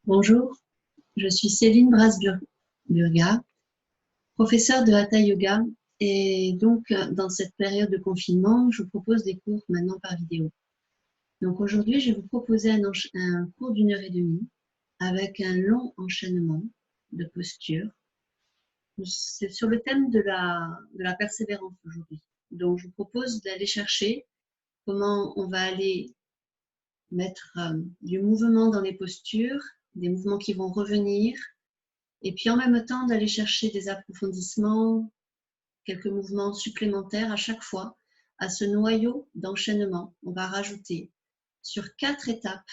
Bonjour, je suis Céline Brasburga, professeure de Hatha Yoga et donc dans cette période de confinement, je vous propose des cours maintenant par vidéo. Donc aujourd'hui, je vais vous proposer un cours d'1 h 30 avec un long enchaînement de postures. C'est sur le thème de la persévérance aujourd'hui. Donc je vous propose d'aller chercher comment on va aller mettre du mouvement dans les postures, des mouvements qui vont revenir, et puis en même temps d'aller chercher des approfondissements, quelques mouvements supplémentaires à chaque fois. À ce noyau d'enchaînement, on va rajouter sur 4 étapes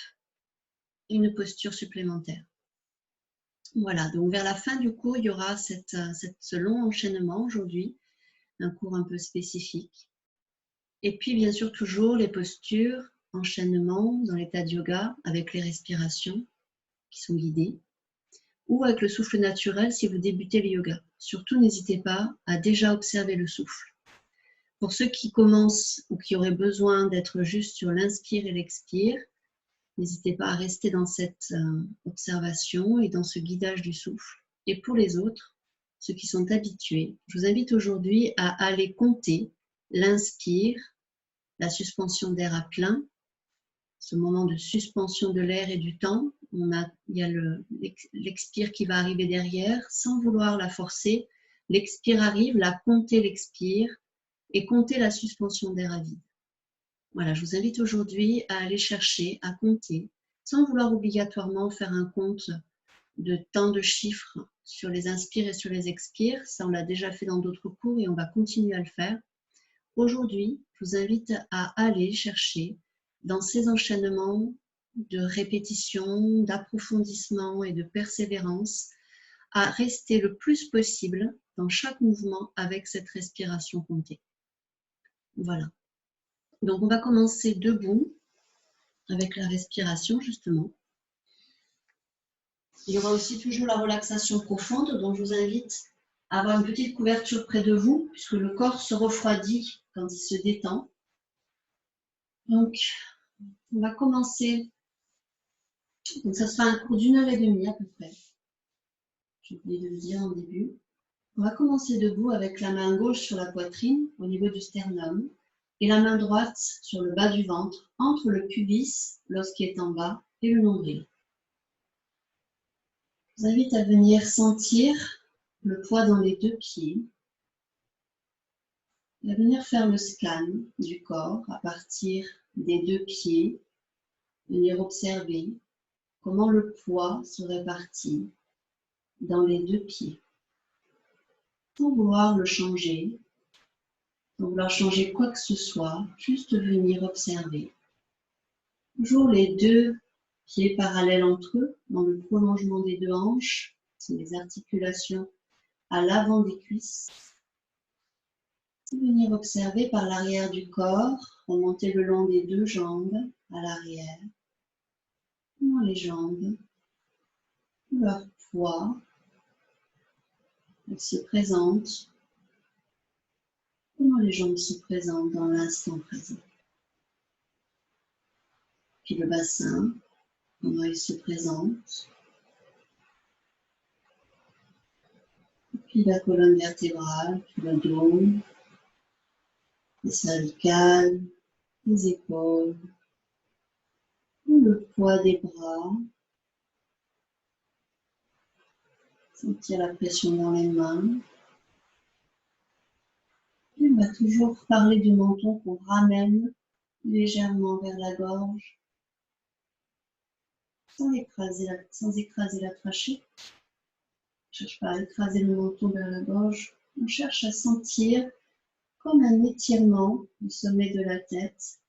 une posture supplémentaire. Voilà, donc vers la fin du cours, il y aura ce long enchaînement aujourd'hui, un cours un peu spécifique. Et puis bien sûr toujours les postures, enchaînement dans l'état de yoga avec les respirations qui sont guidées, ou avec le souffle naturel si vous débutez le yoga. Surtout, n'hésitez pas à déjà observer le souffle. Pour ceux qui commencent ou qui auraient besoin d'être juste sur l'inspire et l'expire, n'hésitez pas à rester dans cette observation et dans ce guidage du souffle. Et pour les autres, ceux qui sont habitués, je vous invite aujourd'hui à aller compter l'inspire, la suspension d'air à plein, ce moment de suspension de l'air et du temps. Il y a l'expire qui va arriver derrière, sans vouloir la forcer. L'expire arrive, la compter l'expire et compter la suspension d'air à vide. Voilà, je vous invite aujourd'hui à aller chercher, à compter, sans vouloir obligatoirement faire un compte de tant de chiffres sur les inspires et sur les expires. Ça, on l'a déjà fait dans d'autres cours et on va continuer à le faire. Aujourd'hui, je vous invite à aller chercher dans ces enchaînements de répétition, d'approfondissement et de persévérance, à rester le plus possible dans chaque mouvement avec cette respiration comptée. Voilà. Donc, on va commencer debout avec la respiration, justement. Il y aura aussi toujours la relaxation profonde, donc je vous invite à avoir une petite couverture près de vous, puisque le corps se refroidit quand il se détend. Donc, on va commencer. Donc, ça sera un cours d'1 h 30 à peu près. J'ai oublié de le dire en début. On va commencer debout avec la main gauche sur la poitrine, au niveau du sternum, et la main droite sur le bas du ventre, entre le pubis, l'os qui est en bas, et le nombril. Je vous invite à venir sentir le poids dans les 2 pieds, et à venir faire le scan du corps à partir des 2 pieds, venir observer comment le poids se répartit dans les 2 pieds, sans vouloir le changer, sans vouloir changer quoi que ce soit, juste venir observer. Toujours les 2 pieds parallèles entre eux, dans le prolongement des 2 hanches, c'est les articulations à l'avant des cuisses. Venir observer par l'arrière du corps, remonter le long des 2 jambes à l'arrière, comment les jambes, leur poids, elles se présentent, comment les jambes se présentent dans l'instant présent. Puis le bassin, comment il se présente. Puis la colonne vertébrale, puis le dos, les cervicales, les épaules, le poids des bras. Sentir la pression dans les mains. Et on va toujours parler du menton qu'on ramène légèrement vers la gorge, sans écraser la trachée. On ne cherche pas à écraser le menton vers la gorge. On cherche à sentir comme un étirement du sommet de la tête.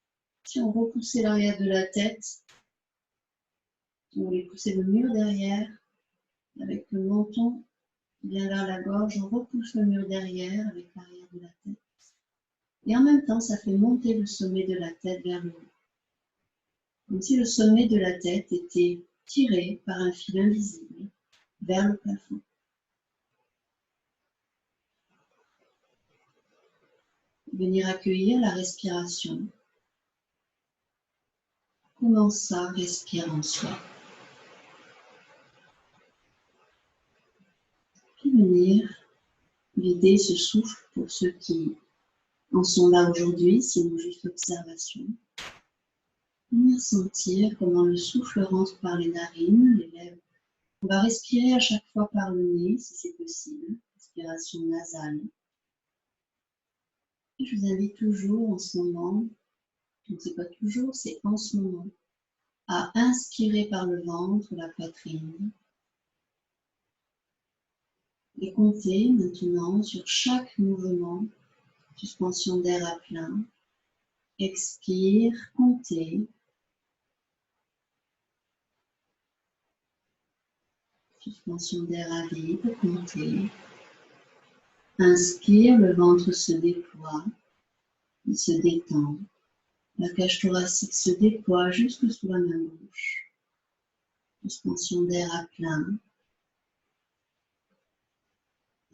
Si on repoussait l'arrière de la tête, on voulait pousser le mur derrière, avec le menton qui vient vers la gorge, on repousse le mur derrière avec l'arrière de la tête. Et en même temps, ça fait monter le sommet de la tête vers le haut. Comme si le sommet de la tête était tiré par un fil invisible vers le plafond. Venir accueillir la respiration. Comment ça respire en soi? venir vider ce souffle pour ceux qui en sont là aujourd'hui, sinon juste l'observation. Venir sentir comment le souffle rentre par les narines, les lèvres. On va respirer à chaque fois par le nez, si c'est possible. Respiration nasale. Et je vous invite toujours en ce moment, donc c'est pas toujours, c'est en ce moment, à inspirer par le ventre, la poitrine. Et comptez maintenant sur chaque mouvement, suspension d'air à plein. Expire, comptez. Suspension d'air à vide, comptez. Inspire, le ventre se déploie, il se détend. La cage thoracique se déploie jusque sous la main gauche. Suspension d'air à plein.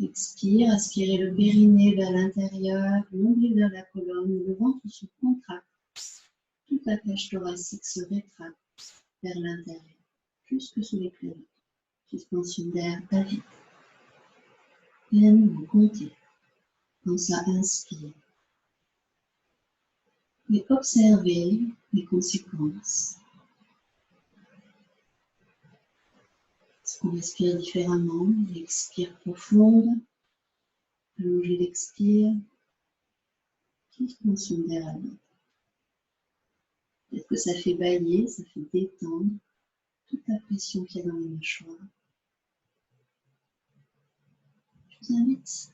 Expire, aspirez le périnée vers l'intérieur, l'ombilic vers la colonne, le ventre se contracte. Toute la cage thoracique se rétracte vers l'intérieur, jusque sous les clavicules. Suspension d'air à vide. Et à nouveau, comptez. Quand ça inspire. Et observez les conséquences. Est-ce qu'on respire différemment? L'expire profonde. Allongez l'expire. Suspension d'air à vide. Peut-être que ça fait bailler, ça fait détendre toute la pression qu'il y a dans les mâchoires. Je vous invite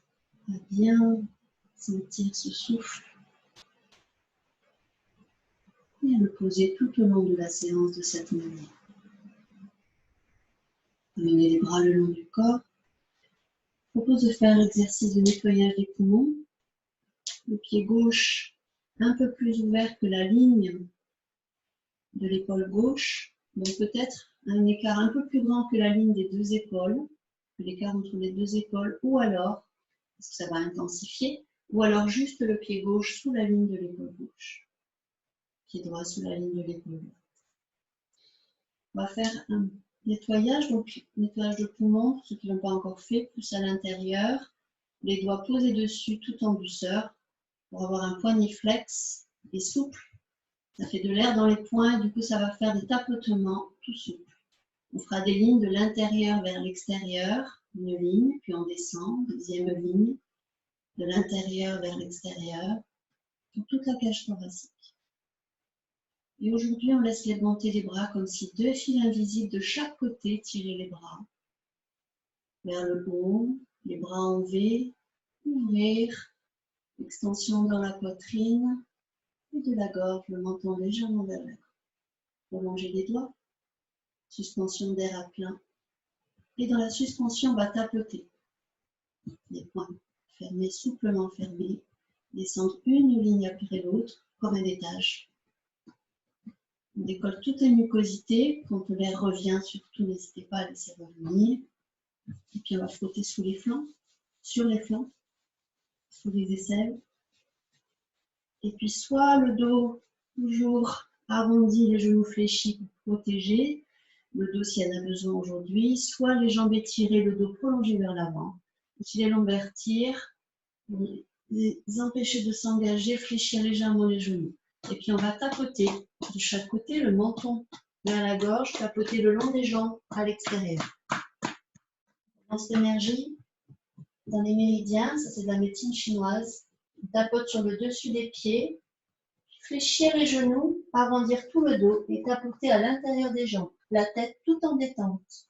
à bien sentir ce souffle et à le poser tout au long de la séance de cette manière. Amenez les bras le long du corps. Je propose de faire l'exercice de nettoyage des poumons. Le pied gauche un peu plus ouvert que la ligne de l'épaule gauche, donc peut-être un écart un peu plus grand que la ligne des deux épaules, que l'écart entre les deux épaules, ou alors, parce que ça va intensifier, ou alors juste le pied gauche sous la ligne de l'épaule gauche, pied droit sous la ligne de l'épaule droite. On va faire un nettoyage, donc nettoyage de poumons, pour ceux qui ne l'ont pas encore fait, plus à l'intérieur, les doigts posés dessus tout en douceur, pour avoir un poignet flex et souple. Ça fait de l'air dans les poings, du coup ça va faire des tapotements tout souples. On fera des lignes de l'intérieur vers l'extérieur, une ligne, puis on descend, deuxième ligne, de l'intérieur vers l'extérieur, pour toute la cage thoracique. Et aujourd'hui, on laisse monter les bras comme si deux fils invisibles de chaque côté tiraient les bras vers le haut, les bras en V, ouvrir, extension dans la poitrine et de la gorge, le menton légèrement vers la gorge. Prolonger les doigts, suspension d'air à plein. Et dans la suspension, on va tapoter les poings, fermer, souplement fermés, descendre une ligne après l'autre, comme un étage. On décolle toutes les mucosités. Quand l'air revient, surtout n'hésitez pas à laisser revenir. Et puis on va frotter sous les flancs, sur les flancs, sous les aisselles. Et puis soit le dos toujours arrondi, les genoux fléchis pour protéger le dos s'il y en a besoin aujourd'hui, soit les jambes étirées, le dos prolongé vers l'avant. Si les lombaires tirent, les empêcher de s'engager, fléchir légèrement les genoux. Et puis on va tapoter de chaque côté, le menton vers la gorge, tapoter le long des jambes à l'extérieur. Dans cette énergie, dans les méridiens, ça c'est de la médecine chinoise, on tapote sur le dessus des pieds, fléchir les genoux, arrondir tout le dos et tapoter à l'intérieur des jambes, la tête tout en détente.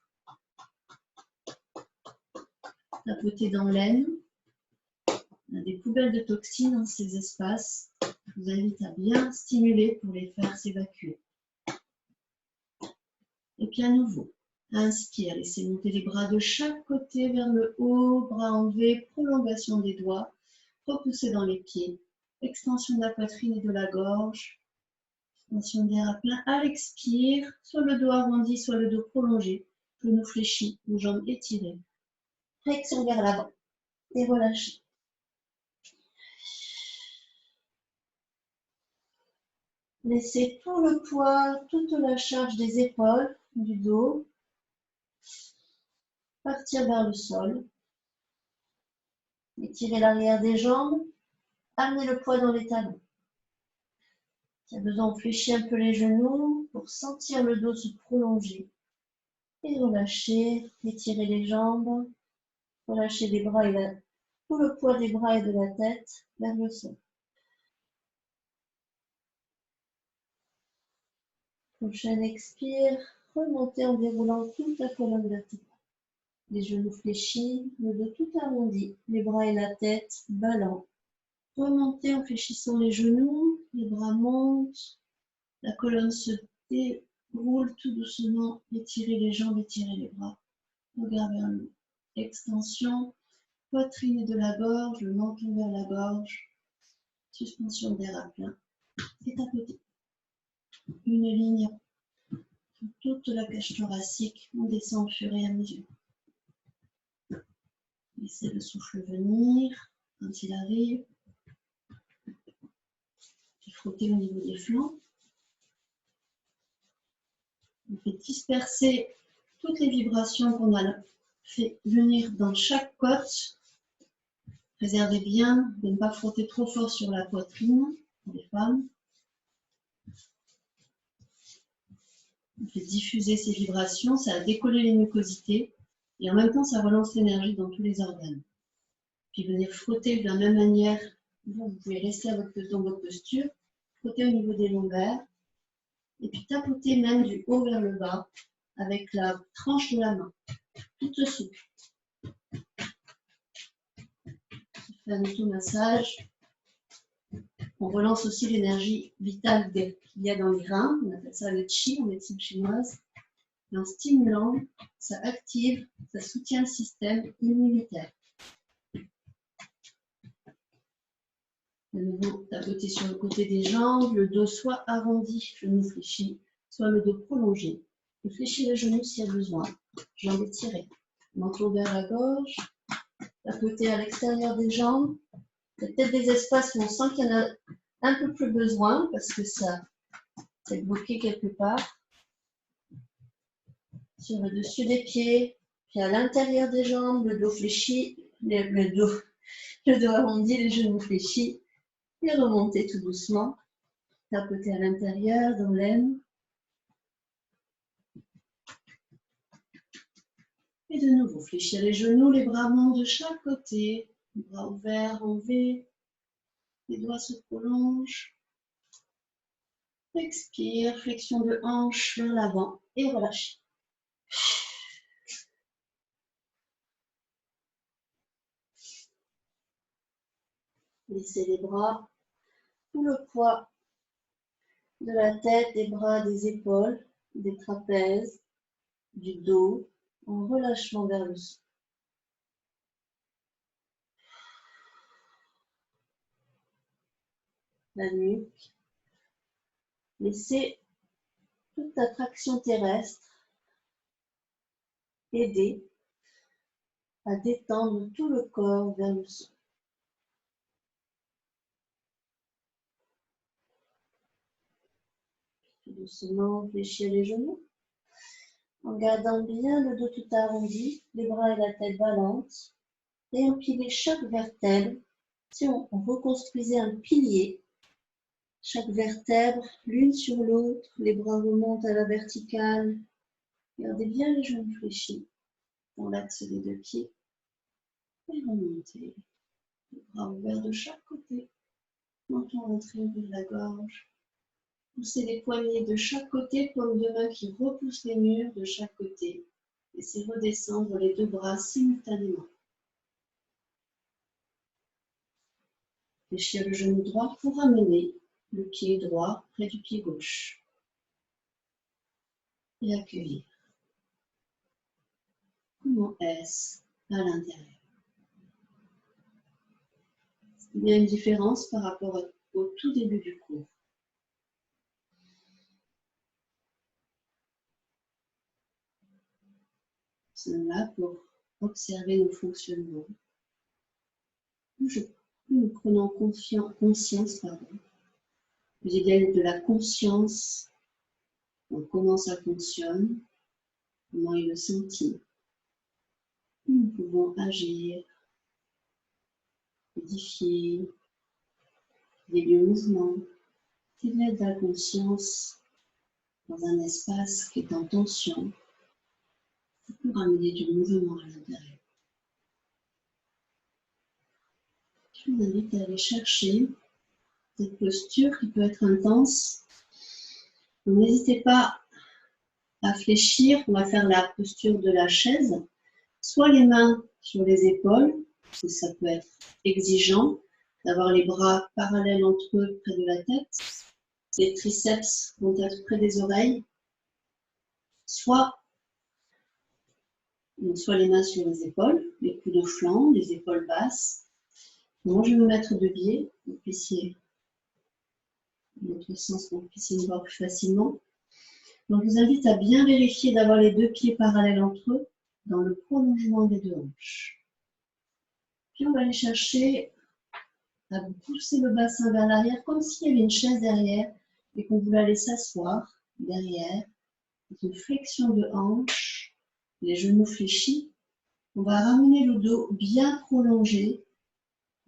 Tapoter dans l'aine. On a des poubelles de toxines dans ces espaces. Je vous invite à bien stimuler pour les faire s'évacuer. Et puis à nouveau, inspire, laissez monter les bras de chaque côté vers le haut, bras en V, prolongation des doigts, repoussez dans les pieds, extension de la poitrine et de la gorge, extension d'air à plein à l'expire, soit le dos arrondi, soit le dos prolongé, genoux fléchis, les jambes étirées, flexion vers l'avant et relâchez. Laissez tout le poids, toute la charge des épaules, du dos, partir vers le sol. Étirez l'arrière des jambes. Amenez le poids dans les talons. Si besoin, on fléchit un peu les genoux pour sentir le dos se prolonger. Et relâchez, étirez les jambes. Relâchez les bras et tout le poids des bras et de la tête vers le sol. Prochaine expire, remontez en déroulant toute la colonne vertébrale. Les genoux fléchis, le dos tout arrondi, les bras et la tête ballants. Remontez en fléchissant les genoux, les bras montent, la colonne se déroule tout doucement, étirez les jambes, étirez les bras. Regard vers le haut. Extension, poitrine et de la gorge, le menton vers la gorge, suspension d'air à plein et tapotez. Une ligne sur toute la cage thoracique, on descend au fur et à mesure. Laissez le souffle venir quand il arrive. Puis frottez au niveau des flancs. On fait disperser toutes les vibrations qu'on a fait venir dans chaque côte. Préservez bien de ne pas frotter trop fort sur la poitrine pour les femmes. On fait diffuser ces vibrations, ça a décollé les mucosités et en même temps ça relance l'énergie dans tous les organes. Puis venez frotter de la même manière, vous pouvez rester dans votre posture, frotter au niveau des lombaires et puis tapoter même du haut vers le bas avec la tranche de la main, toute souple. On fait un automassage. On relance aussi l'énergie vitale qu'il y a dans les reins, on appelle ça le chi en médecine chinoise. Et en stimulant, ça active, ça soutient le système immunitaire. De nouveau, tapoter sur le côté des jambes, le dos soit arrondi, genoux fléchis, soit le dos prolongé. Et fléchir les genoux s'il y a besoin. Jambes étirées. Menton vers la gorge. Tapoter à l'extérieur des jambes. Il y a peut-être des espaces où on sent qu'il y en a un peu plus besoin parce que ça s'est bloqué quelque part. Sur le dessus des pieds, puis à l'intérieur des jambes, le dos fléchi, le dos arrondi, les genoux fléchis. Et remontez tout doucement. Tapotez à l'intérieur, dans l'aine. Et de nouveau, fléchir les genoux, les bras montent de chaque côté. Les bras ouverts en V. Les doigts se prolongent. Expire, flexion de hanche vers l'avant et relâchez. Laissez les bras, tout le poids de la tête, des bras, des épaules, des trapèzes, du dos, en relâchement vers le sol. La nuque. Laissez toute la traction terrestre aider à détendre tout le corps vers le sol. Tout doucement, fléchir les genoux. En gardant bien le dos tout arrondi, les bras et la tête ballantes. Et empiler chaque vertèbre. Si on reconstruisait un pilier, chaque vertèbre, l'une sur l'autre, les bras remontent à la verticale. Gardez bien les genoux fléchis dans l'axe des deux pieds. Et remontez. Les bras ouverts de chaque côté. Menton rentré vers la gorge. Poussez les poignets de chaque côté, paume de main qui repousse les murs de chaque côté. Laissez redescendre les deux bras simultanément. Fléchir le genou droit pour ramener le pied droit près du pied gauche. Et accueillir. Comment est-ce à l'intérieur? Il y a une différence par rapport au tout début du cours. Nous sommes là pour observer nos fonctionnements. Nous prenons conscience, vous avez de la conscience, donc comment ça fonctionne, comment est le senti. Nous pouvons agir fluidifier, des lieux mouvements, qui mettent la conscience dans un espace qui est en tension pour amener du mouvement à l'intérieur. Je vous invite à aller chercher cette posture qui peut être intense. N'hésitez pas à fléchir, on va faire la posture de la chaise, soit les mains sur les épaules, parce que ça peut être exigeant d'avoir les bras parallèles entre eux près de la tête, les triceps vont être près des oreilles, soit les mains sur les épaules, les coudes au flanc, les épaules basses. Moi, je vais me mettre de biais, pour que vous puissiez, dans l'autre sens, pour que vous puissiez me voir plus facilement. Donc, je vous invite à bien vérifier d'avoir les deux pieds parallèles entre eux, dans le prolongement des deux hanches. Puis, on va aller chercher à pousser le bassin vers l'arrière, comme s'il y avait une chaise derrière, et qu'on voulait aller s'asseoir derrière. Une flexion de hanche, les genoux fléchis. On va ramener le dos bien prolongé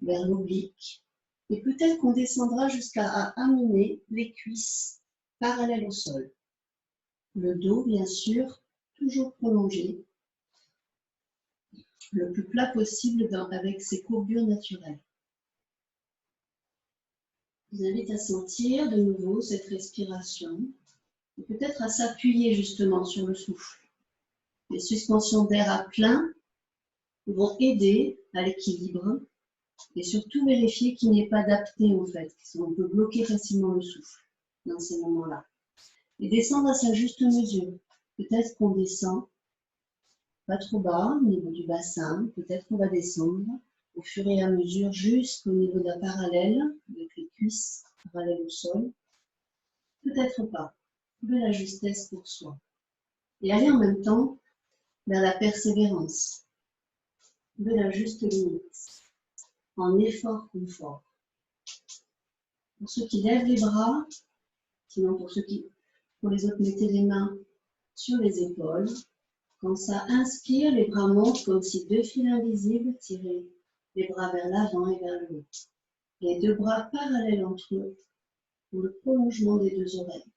vers l'oblique. Et peut-être qu'on descendra jusqu'à amener les cuisses parallèles au sol. Le dos, bien sûr, toujours prolongé, le plus plat possible avec ses courbures naturelles. Je vous invite à sentir de nouveau cette respiration et peut-être à s'appuyer justement sur le souffle. Les suspensions d'air à plein vont aider à l'équilibre et surtout vérifier qu'il n'y ait pas d'apnée en fait. On peut bloquer facilement le souffle dans ces moments-là. Et descendre à sa juste mesure. Peut-être qu'on descend pas trop bas au niveau du bassin, peut-être qu'on va descendre au fur et à mesure jusqu'au niveau d'un parallèle, avec les cuisses parallèles au sol. Peut-être pas. De la justesse pour soi. Et aller en même temps vers la persévérance, de la juste limite, en effort-confort. Pour ceux qui lèvent les bras, sinon pour les autres, mettez les mains sur les épaules. Quand ça inspire, les bras montent comme si deux fils invisibles tiraient les bras vers l'avant et vers le haut. Les deux bras parallèles entre eux pour le prolongement des deux oreilles.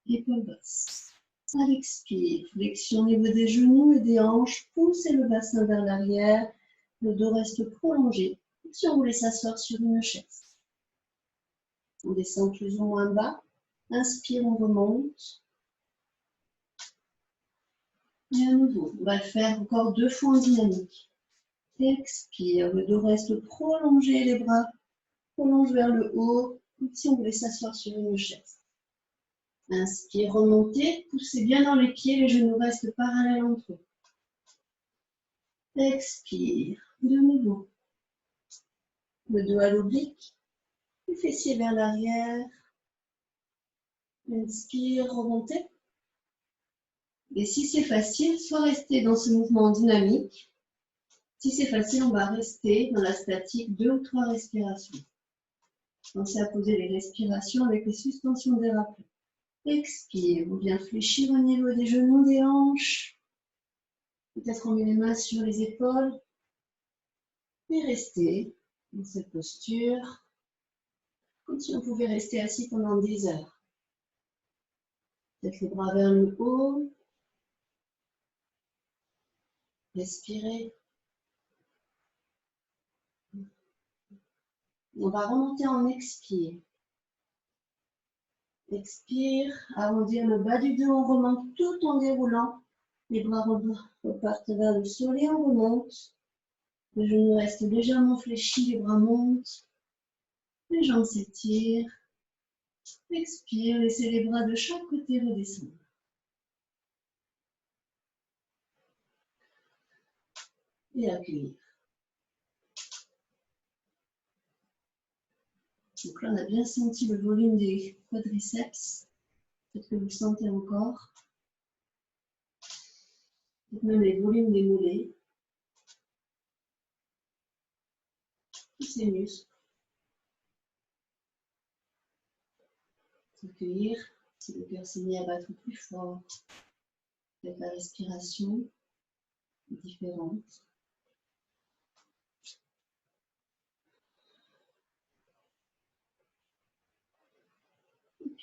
Épaules basses. À l'expire, flexion au niveau des genoux et des hanches, poussez le bassin vers l'arrière, le dos reste prolongé, comme si on voulait s'asseoir sur une chaise. On descend plus ou moins bas, inspire, on remonte. Et à nouveau, on va le faire encore 2 fois en dynamique. Expire, le dos reste prolongé, les bras prolongent vers le haut, comme si on voulait s'asseoir sur une chaise. Inspire, remontez, poussez bien dans les pieds, les genoux restent parallèles entre eux. Expire, de nouveau. Le dos à l'oblique, les fessiers vers l'arrière. Inspire, remontez. Et si c'est facile, soit rester dans ce mouvement dynamique. Si c'est facile, on va rester dans la statique 2 ou 3 respirations. Pensez à poser les respirations avec les suspensions d'air à plat. Expire, ou bien fléchir au niveau des genoux, des hanches. Peut-être on met les mains sur les épaules. Et rester dans cette posture, comme si on pouvait rester assis pendant des heures. Peut-être les bras vers le haut. Respirez. On va remonter en expire. Expire, arrondir le bas du dos, on remonte tout en déroulant. Les bras repartent vers le sol et on remonte. Les genoux restent légèrement fléchis, les bras montent. Les jambes s'étirent. Expire, laissez les bras de chaque côté redescendre. Et accueillir. Donc là, on a bien senti le volume des quadriceps. Peut-être que vous le sentez encore. Peut-être même les volumes des mollets. Tous ces muscles. Accueillir. Si le cœur s'est mis à battre plus fort. Peut-être la respiration est différente.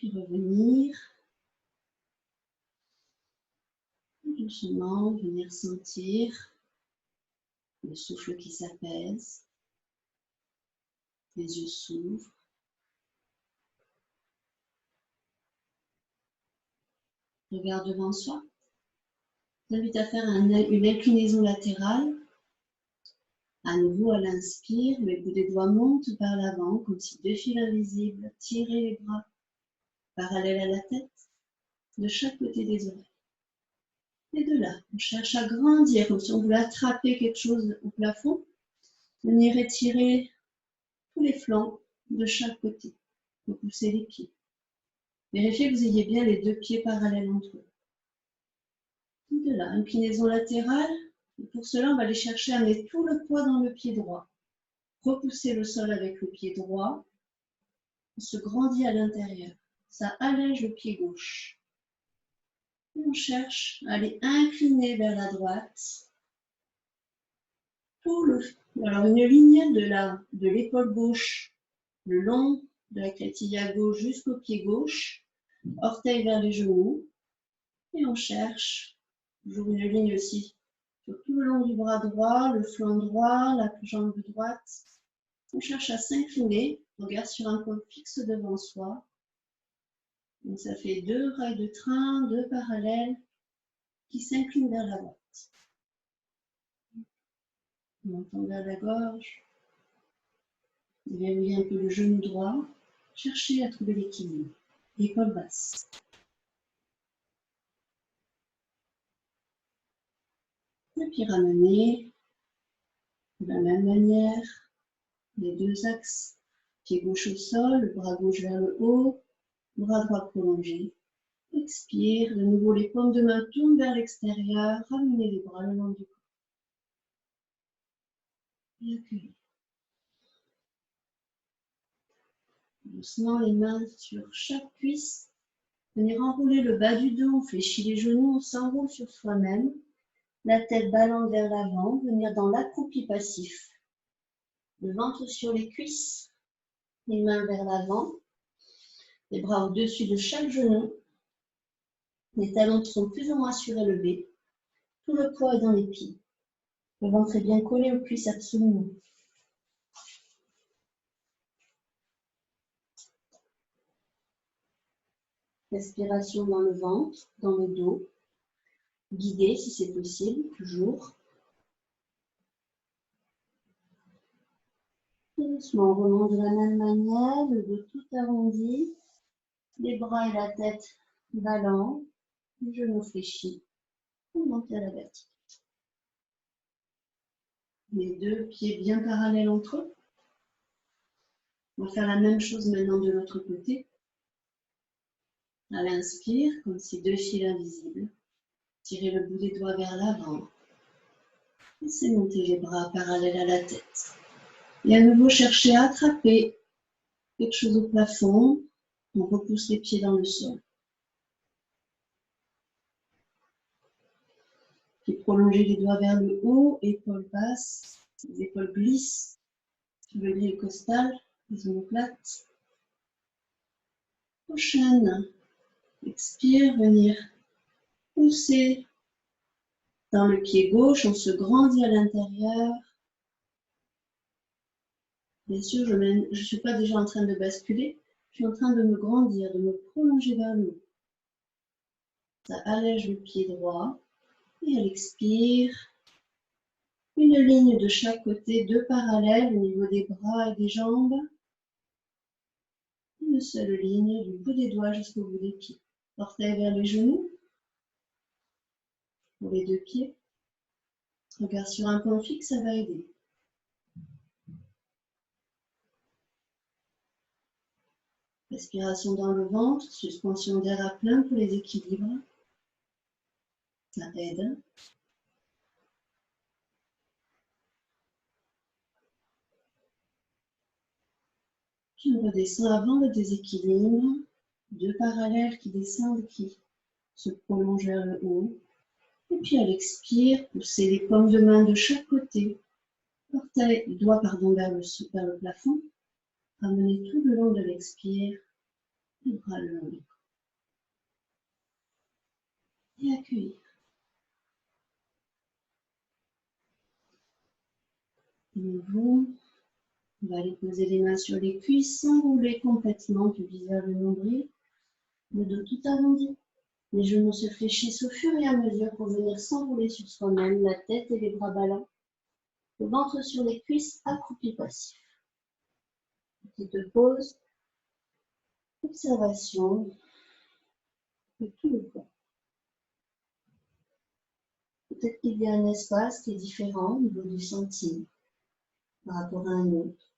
Puis revenir. Doucement, venir sentir le souffle qui s'apaise. Les yeux s'ouvrent. Regard devant soi. Je vous invite à faire une inclinaison latérale. À nouveau, à l'inspire, le bout des doigts monte vers l'avant, comme si deux fils invisibles tiraient les bras parallèles à la tête, de chaque côté des oreilles. Et de là, on cherche à grandir, comme si on voulait attraper quelque chose au plafond. Venir étirer tous les flancs de chaque côté. Repousser les pieds. Vérifiez que vous ayez bien les deux pieds parallèles entre eux. Et de là, inclinaison latérale. Et pour cela, on va aller chercher à mettre tout le poids dans le pied droit. Repousser le sol avec le pied droit. On se grandit à l'intérieur. Ça allège le pied gauche. Et on cherche à aller incliner vers la droite. Alors une ligne de l'épaule gauche le long de la clavicule gauche jusqu'au pied gauche. Orteils vers les genoux. Et on cherche toujours une ligne aussi sur tout le long du bras droit, le flanc droit, la jambe droite. On cherche à s'incliner, regard sur un point fixe devant soi. Donc ça fait deux rails de train, deux parallèles qui s'inclinent vers la droite. On entend vers la gorge. Verrouillez un peu le genou droit. Cherchez à trouver l'équilibre. Épaule basse. Et puis ramener de la même manière les deux axes. Pied gauche au sol, le bras gauche vers le haut, bras droit prolongé. Expire, de nouveau les paumes de main tournent vers l'extérieur, ramenez les bras le long du corps. Et accueillez. Doucement les mains sur chaque cuisse. Venir enrouler le bas du dos, on fléchit les genoux, on s'enroule sur soi-même. La tête ballante vers l'avant, venir dans l'accroupi passif. Le ventre sur les cuisses, les mains vers l'avant, les bras au-dessus de chaque genou. Les talons sont plus ou moins surélevés. Tout le poids est dans les pieds. Le ventre est bien collé aux cuisses absolument. Respiration dans le ventre, dans le dos. Guidée si c'est possible, toujours. Doucement, on remonte de la même manière, le dos tout arrondi, les bras et la tête ballants, les genoux fléchis, on monte à la verticale. Les deux pieds bien parallèles entre eux. On va faire la même chose maintenant de l'autre côté. À l'inspire, comme si deux fils invisibles. Tirez le bout des doigts vers l'avant. Laissez monter les bras parallèles à la tête. Et à nouveau, cherchez à attraper quelque chose au plafond. On repousse les pieds dans le sol. Puis prolongez les doigts vers le haut, épaules basses. Les épaules glissent sur le grille costal, les omoplates. Prochaine. Expire, venir pousser dans le pied gauche, on se grandit à l'intérieur. Bien sûr, je ne suis pas déjà en train de basculer, je suis en train de me grandir, de me prolonger vers le haut. Ça allège le pied droit et à l'expire, une ligne de chaque côté, deux parallèles au niveau des bras et des jambes. Une seule ligne du bout des doigts jusqu'au bout des pieds. Orteils vers les genoux pour les deux pieds. Regard sur un point fixe, ça va aider. Respiration dans le ventre, suspension d'air à plein pour les équilibres. Ça aide. Puis on redescend avant le déséquilibre. Deux parallèles qui descendent, qui se prolongent vers le haut. Et puis à l'expire, poussez les paumes de main de chaque côté. Doigts vers le plafond. Ramenez tout le long de l'expire Les bras le long du corps. Et accueillir. De nouveau, on va aller poser les mains sur les cuisses, s'enrouler complètement du visage le nombril, le dos tout arrondi. Les genoux se fléchissent au fur et à mesure pour venir s'enrouler sur soi-même, la tête et les bras ballants. Le ventre sur les cuisses, accroupi passif. Petite pause, observation de tout le corps. Peut-être qu'il y a un espace qui est différent au niveau du sentier par rapport à un autre.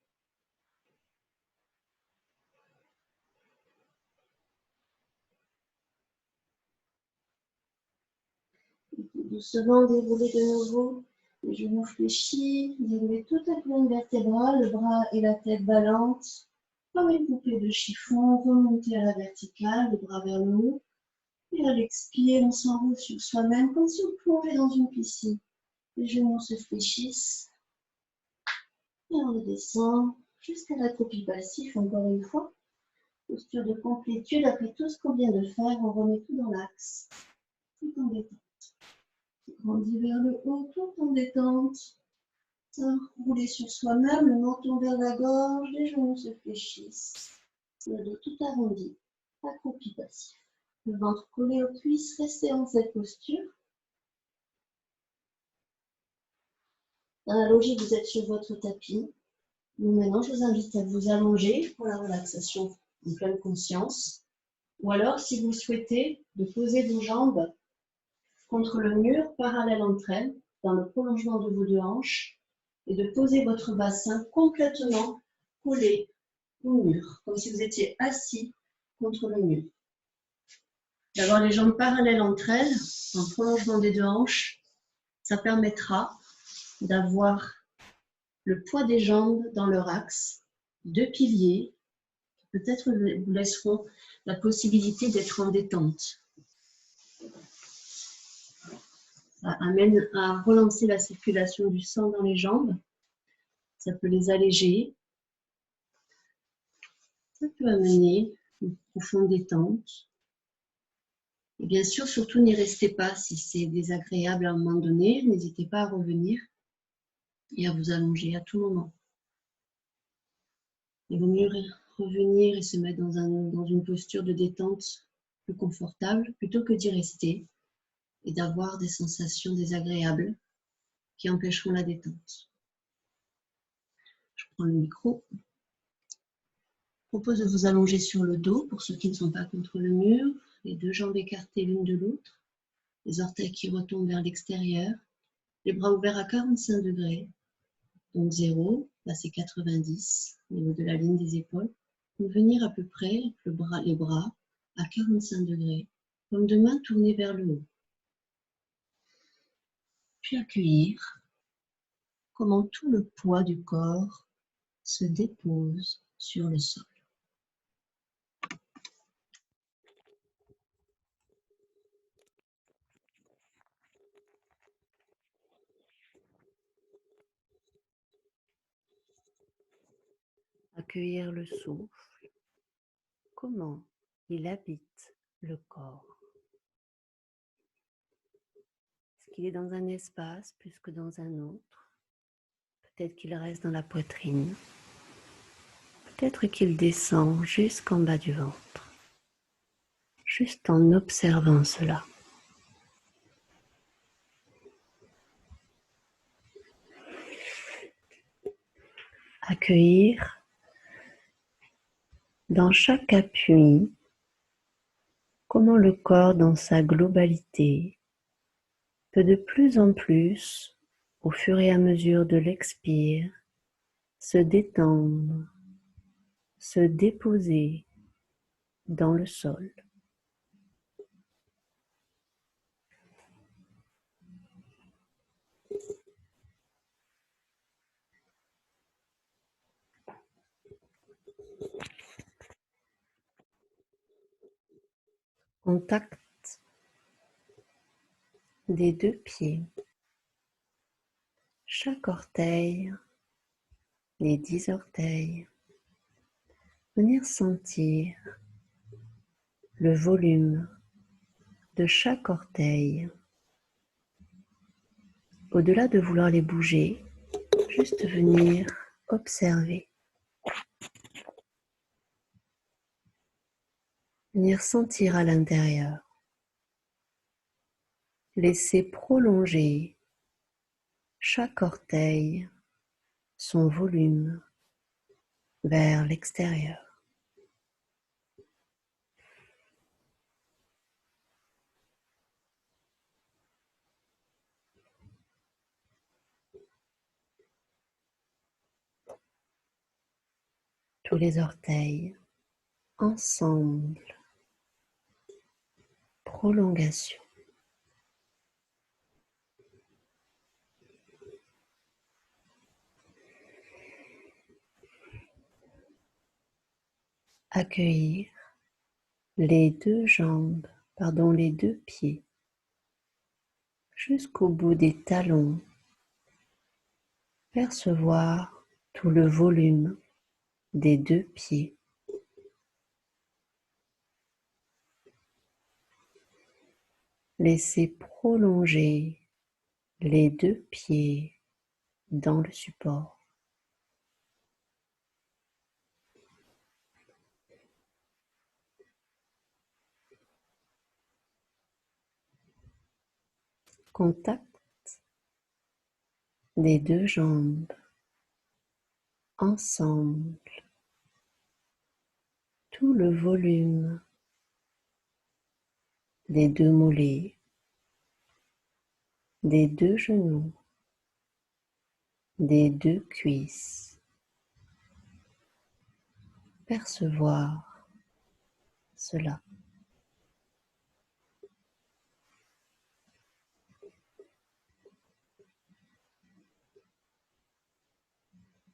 Doucement dérouler de nouveau, les genoux fléchis, dérouler toute la colonne vertébrale, le bras et la tête ballantes, comme une poupée de chiffon, remonter à la verticale, le bras vers le haut, et à l'expire, on s'enroule sur soi-même comme si on plongeait dans une piscine. Les genoux se fléchissent, et on redescend jusqu'à l'accroupi passif, encore une fois. Posture de complétude, après tout ce qu'on vient de faire, on remet tout dans l'axe, tout en détente. Grandit vers le haut, tout en détente. Rouler sur soi-même, le menton vers la gorge, les genoux se fléchissent. Le dos tout arrondi, accroupi passif. Le ventre collé aux cuisses, restez en cette posture. Dans la logique, vous êtes sur votre tapis. Donc maintenant, je vous invite à vous allonger pour la relaxation en pleine conscience. Ou alors, si vous souhaitez, de poser vos jambes contre le mur, parallèles entre elles, dans le prolongement de vos deux hanches, et de poser votre bassin complètement collé au mur, comme si vous étiez assis contre le mur. D'avoir les jambes parallèles entre elles, en prolongement des deux hanches, ça permettra d'avoir le poids des jambes dans leur axe, deux piliers, qui peut-être vous laisseront la possibilité d'être en détente. Ça amène à relancer la circulation du sang dans les jambes, ça peut les alléger, ça peut amener une profonde détente. Et bien sûr, surtout n'y restez pas si c'est désagréable à un moment donné, n'hésitez pas à revenir et à vous allonger à tout moment. Il vaut mieux revenir et se mettre dans une posture de détente plus confortable plutôt que d'y rester et d'avoir des sensations désagréables qui empêcheront la détente. Je prends le micro. Je propose de vous allonger sur le dos pour ceux qui ne sont pas contre le mur, les deux jambes écartées l'une de l'autre, les orteils qui retombent vers l'extérieur, les bras ouverts à 45 degrés, donc 0, là c'est 90 au niveau de la ligne des épaules. Donc venir à peu près les bras à 45 degrés, comme deux mains tournées vers le haut. Puis accueillir comment tout le poids du corps se dépose sur le sol. Accueillir le souffle, comment il habite le corps. Est-ce qu'il est dans un espace plus que dans un autre? Peut-être qu'il reste dans la poitrine. Peut-être qu'il descend jusqu'en bas du ventre. Juste en observant cela. Accueillir dans chaque appui comment le corps dans sa globalité peut de plus en plus, au fur et à mesure de l'expire, se détendre, se déposer dans le sol. Contact des deux pieds, chaque orteil, les 10 orteils, venir sentir le volume de chaque orteil. Au-delà de vouloir les bouger, juste venir observer. Venir sentir à l'intérieur. Laisser prolonger chaque orteil, son volume vers l'extérieur. Tous les orteils ensemble. Prolongation. Accueillir les deux jambes, les deux pieds jusqu'au bout des talons. Percevoir tout le volume des deux pieds. Laissez prolonger les deux pieds dans le support. Contact des deux jambes ensemble. Tout le volume des deux mollets, des deux genoux, des deux cuisses. Percevoir cela.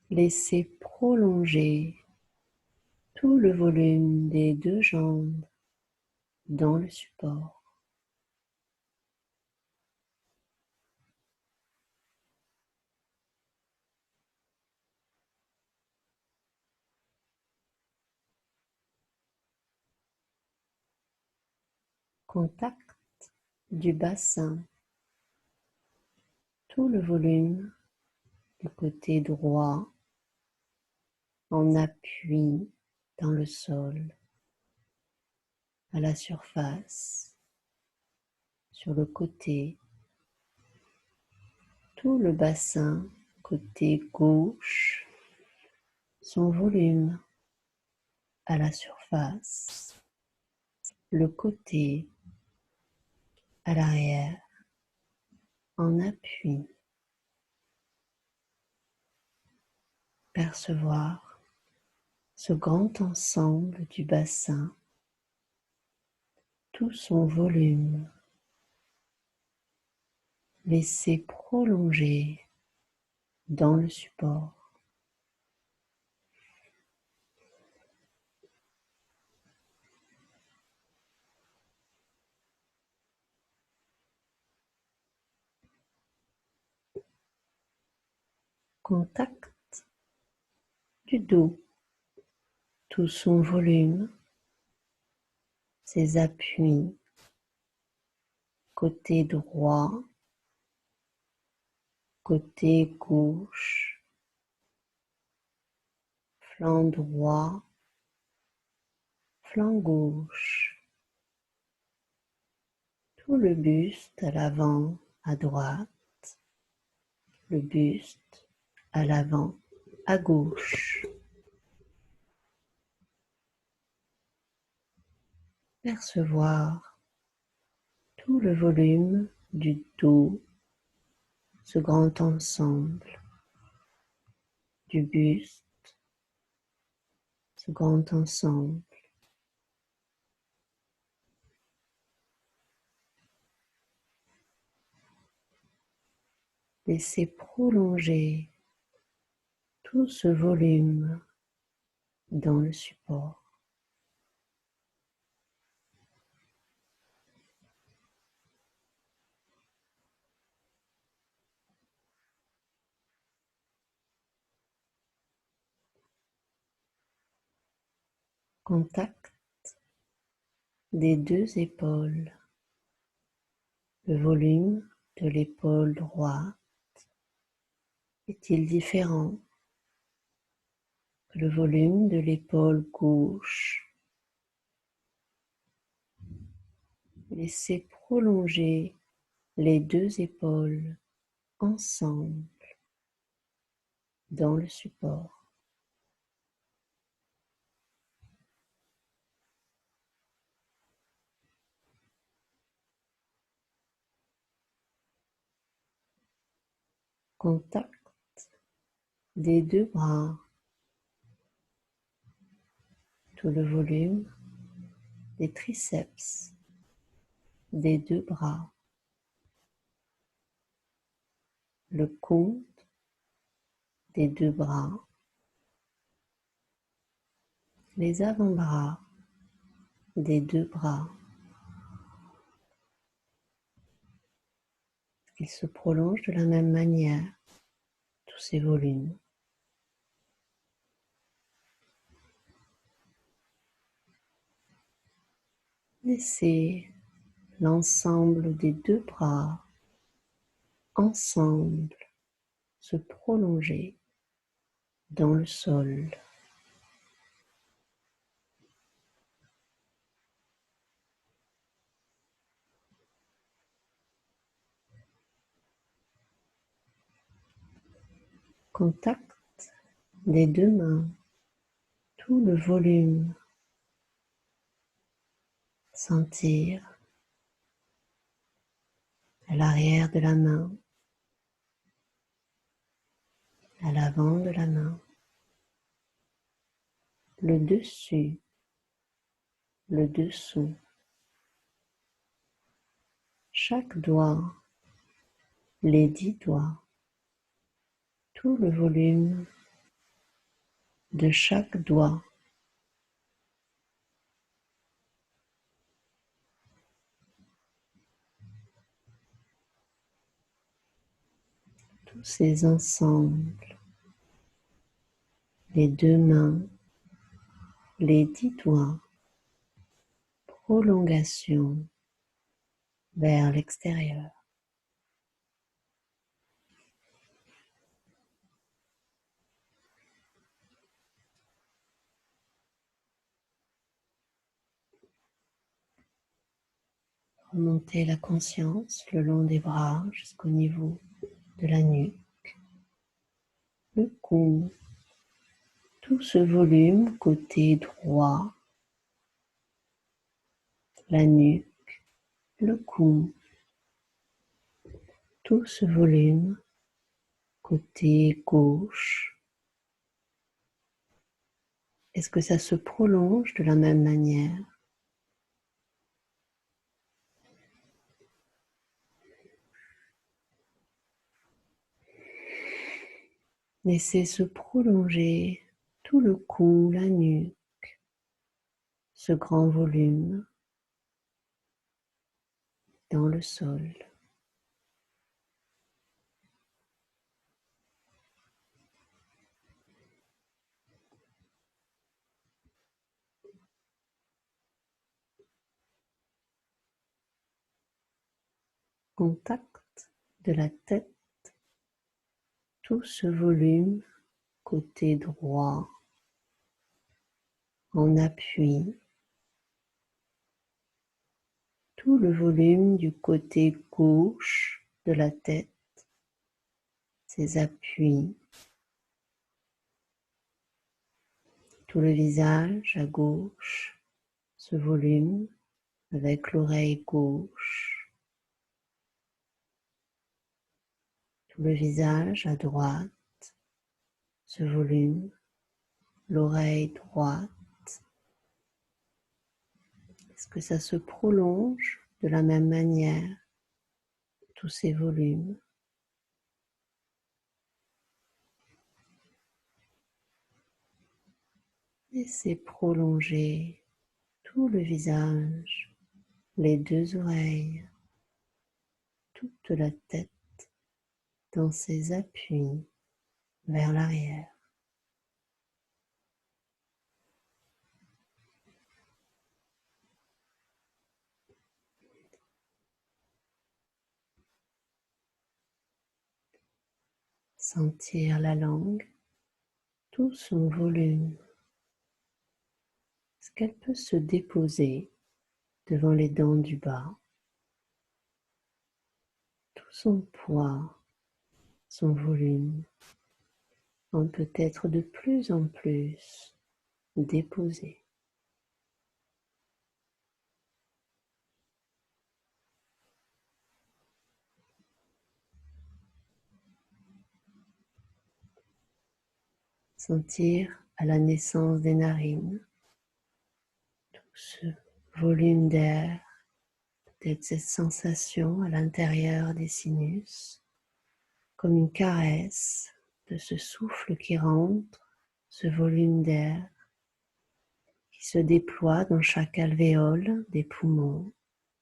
Laissez prolonger tout le volume des deux jambes dans le support. Contact du bassin, tout le volume du côté droit en appui dans le sol, à la surface, sur le côté, tout le bassin côté gauche, son volume à la surface, le côté à l'arrière en appui. Percevoir ce grand ensemble du bassin, tout son volume. Laissez prolonger dans le support. Contact du dos, tout son volume, ses appuis, côté droit, côté gauche, flanc droit, flanc gauche, tout le buste à l'avant, à droite, le buste à l'avant, à gauche. Percevoir tout le volume du dos, ce grand ensemble, du buste, ce grand ensemble. Laissez prolonger tout ce volume dans le support. Contact des deux épaules. Le volume de l'épaule droite est-il différent que le volume de l'épaule gauche? Laissez prolonger les deux épaules ensemble dans le support. Contact des deux bras, tout le volume des triceps des deux bras, le coude des deux bras, les avant-bras des deux bras. Ils se prolongent de la même manière, tous ces volumes. Laissez l'ensemble des deux bras ensemble se prolonger dans le sol. Contact des deux mains, tout le volume. Sentir à l'arrière de la main, à l'avant de la main, le dessus, le dessous. Chaque doigt, les 10 doigts, tout le volume de chaque doigt. Tous ces ensembles, les deux mains, les 10 doigts, prolongation vers l'extérieur. Remontez la conscience le long des bras jusqu'au niveau de la nuque, le cou, tout ce volume côté droit, la nuque, le cou, tout ce volume côté gauche. Est-ce que ça se prolonge de la même manière? Laissez se prolonger tout le cou, la nuque, ce grand volume dans le sol. Contact de la tête, tout ce volume côté droit en appui, tout le volume du côté gauche de la tête, ses appuis, tout le visage à gauche, ce volume avec l'oreille gauche, tout le visage à droite, ce volume, l'oreille droite. Est-ce que ça se prolonge de la même manière, tous ces volumes? Laissez prolonger tout le visage, les deux oreilles, toute la tête dans ses appuis vers l'arrière. Sentir la langue, tout son volume. Est-ce qu'elle peut se déposer devant les dents du bas? Tout son poids, son volume vont peut-être de plus en plus déposé. Sentir à la naissance des narines tout ce volume d'air, peut-être cette sensation à l'intérieur des sinus, comme une caresse de ce souffle qui rentre, ce volume d'air qui se déploie dans chaque alvéole des poumons,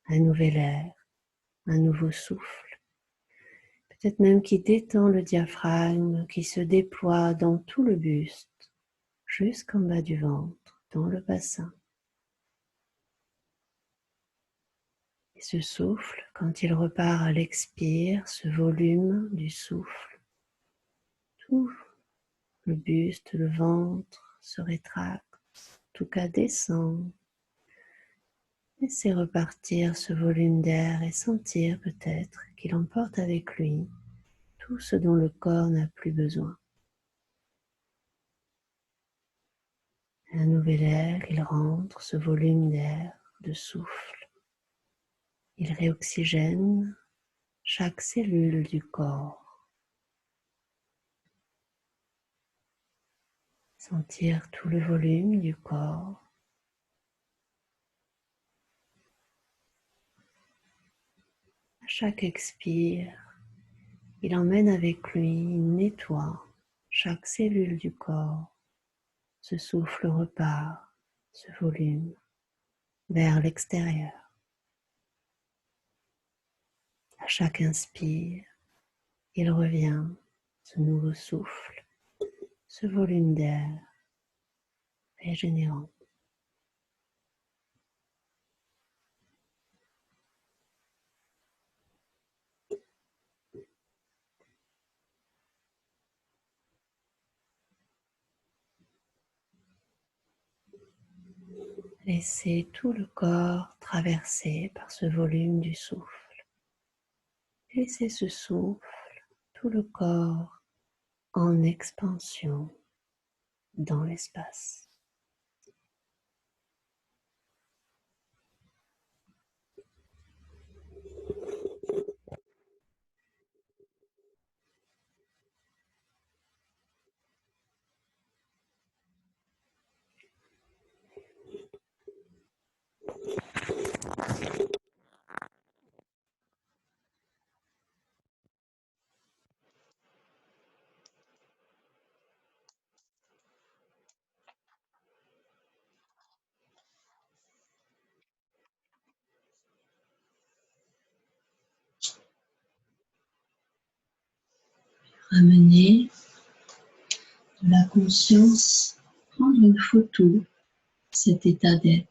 un nouvel air, un nouveau souffle, peut-être même qui détend le diaphragme, qui se déploie dans tout le buste, jusqu'en bas du ventre, dans le bassin. Et ce souffle, quand il repart à l'expire, ce volume du souffle, tout le buste, le ventre se rétracte, en tout cas descend. Laissez repartir ce volume d'air et sentir peut-être qu'il emporte avec lui tout ce dont le corps n'a plus besoin. Un nouvel air, il rentre, ce volume d'air, de souffle. Il réoxygène chaque cellule du corps. Sentir tout le volume du corps. À chaque expire, il emmène avec lui, il nettoie chaque cellule du corps. Ce souffle repart, ce volume, vers l'extérieur. À chaque inspire, il revient, ce nouveau souffle, ce volume d'air régénérant. Laissez tout le corps traversé par ce volume du souffle. Laissez ce souffle, tout le corps en expansion dans l'espace. Ramener de la conscience, prendre une photo de cet état d'être.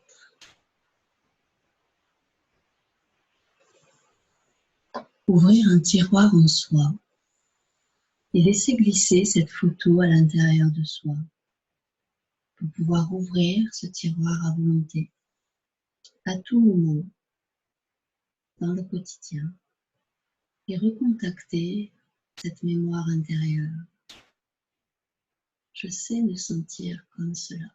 Ouvrir un tiroir en soi et laisser glisser cette photo à l'intérieur de soi pour pouvoir ouvrir ce tiroir à volonté à tout moment dans le quotidien et recontacter cette mémoire intérieure. Je sais me sentir comme cela.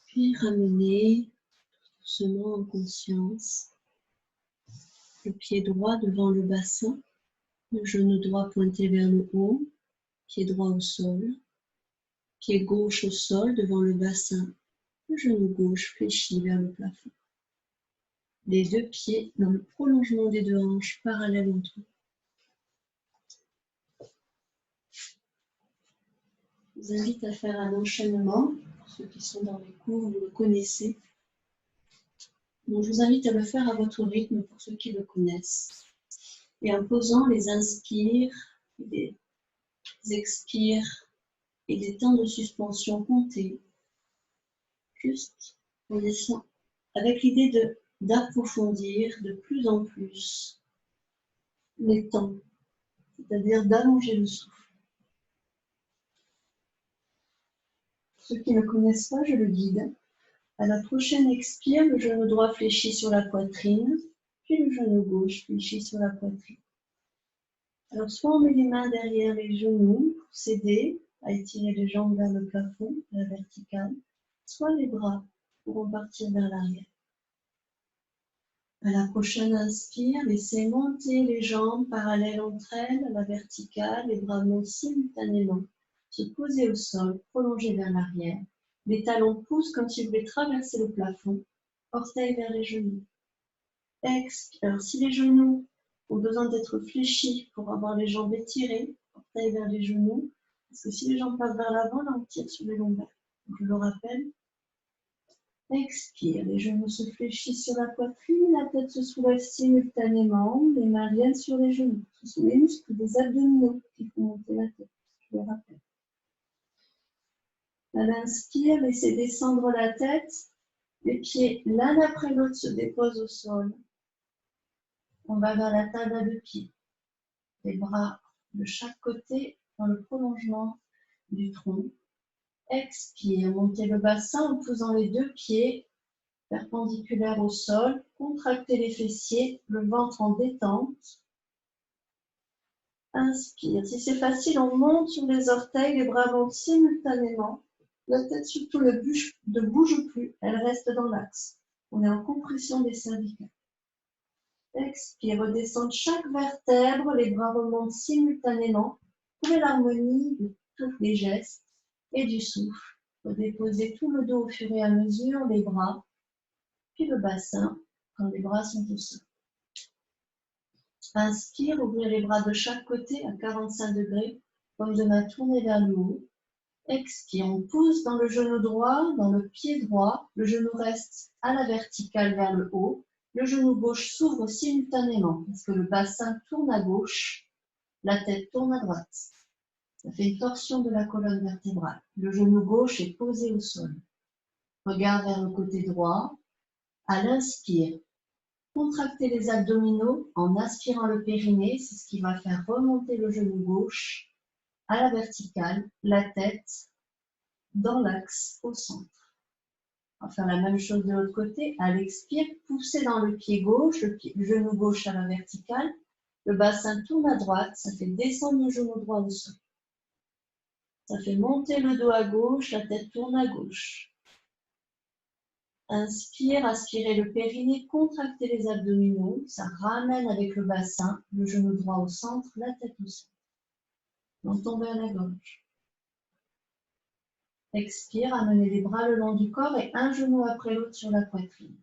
Puis ramener doucement en conscience le pied droit devant le bassin, le genou droit pointé vers le haut, pied droit au sol, pied gauche au sol devant le bassin, le genou gauche fléchi vers le plafond. Les deux pieds dans le prolongement des deux hanches parallèles entre eux. Je vous invite à faire un enchaînement. Pour ceux qui sont dans les cours, vous le connaissez. Donc, je vous invite à le faire à votre rythme pour ceux qui le connaissent. Et en posant les inspires, les expires et des temps de suspension comptés, juste On descend avec l'idée d'approfondir de plus en plus les temps, c'est-à-dire d'allonger le souffle. Ceux qui ne connaissent pas, je le guide. À la prochaine expire, le genou droit fléchit sur la poitrine, puis le genou gauche fléchit sur la poitrine. Alors, soit on met les mains derrière les genoux pour s'aider à étirer les jambes vers le plafond, à la verticale, soit les bras pourront partir vers l'arrière. À la prochaine inspire, laissez monter les jambes parallèles entre elles, à la verticale, les bras montent simultanément, se poser au sol, prolonger vers l'arrière. Les talons poussent comme si vous voulez traverser le plafond, orteils vers les genoux. Expire. Alors, si les genoux ont besoin d'être fléchis pour avoir les jambes étirées, orteils vers les genoux, parce que si les jambes passent vers l'avant, là on tire sur les lombaires. Donc, je le rappelle. Expire, les genoux se fléchissent sur la poitrine, la tête se soulève simultanément, les mains viennent sur les genoux. Ce sont les muscles des abdominaux qui font monter la tête, je le rappelle. À l'inspire, laissez descendre la tête, les pieds l'un après l'autre se déposent au sol. On va vers la table à deux pieds, les bras de chaque côté dans le prolongement du tronc. Expire, montez le bassin en posant les deux pieds perpendiculaires au sol, contractez les fessiers, le ventre en détente. Inspire. Si c'est facile, on monte sur les orteils, les bras montent simultanément. La tête surtout ne bouge plus, elle reste dans l'axe. On est en compression des cervicales. Expire, redescendre chaque vertèbre, les bras remontent simultanément. Trouvez l'harmonie de tous les gestes et du souffle. Redéposez tout le dos au fur et à mesure, les bras, puis le bassin quand les bras sont au sol. Inspire, ouvrez les bras de chaque côté à 45 degrés, comme de main tournée vers le haut. Expire, on pousse dans le genou droit, dans le pied droit, le genou reste à la verticale vers le haut, le genou gauche s'ouvre simultanément parce que le bassin tourne à gauche, la tête tourne à droite. Ça fait une torsion de la colonne vertébrale. Le genou gauche est posé au sol. Regard vers le côté droit. À l'inspire, contractez les abdominaux en aspirant le périnée, c'est ce qui va faire remonter le genou gauche à la verticale, la tête dans l'axe au centre. On va faire la même chose de l'autre côté. À l'expire, poussez dans le pied gauche, le genou gauche à la verticale, le bassin tourne à droite, ça fait descendre le genou droit au sol. Ça fait monter le dos à gauche, la tête tourne à gauche. Inspire, aspirez le périnée, contractez les abdominaux, ça ramène avec le bassin, le genou droit au centre, la tête au centre. Menton vers la gorge. Expire, amenez les bras le long du corps et un genou après l'autre sur la poitrine.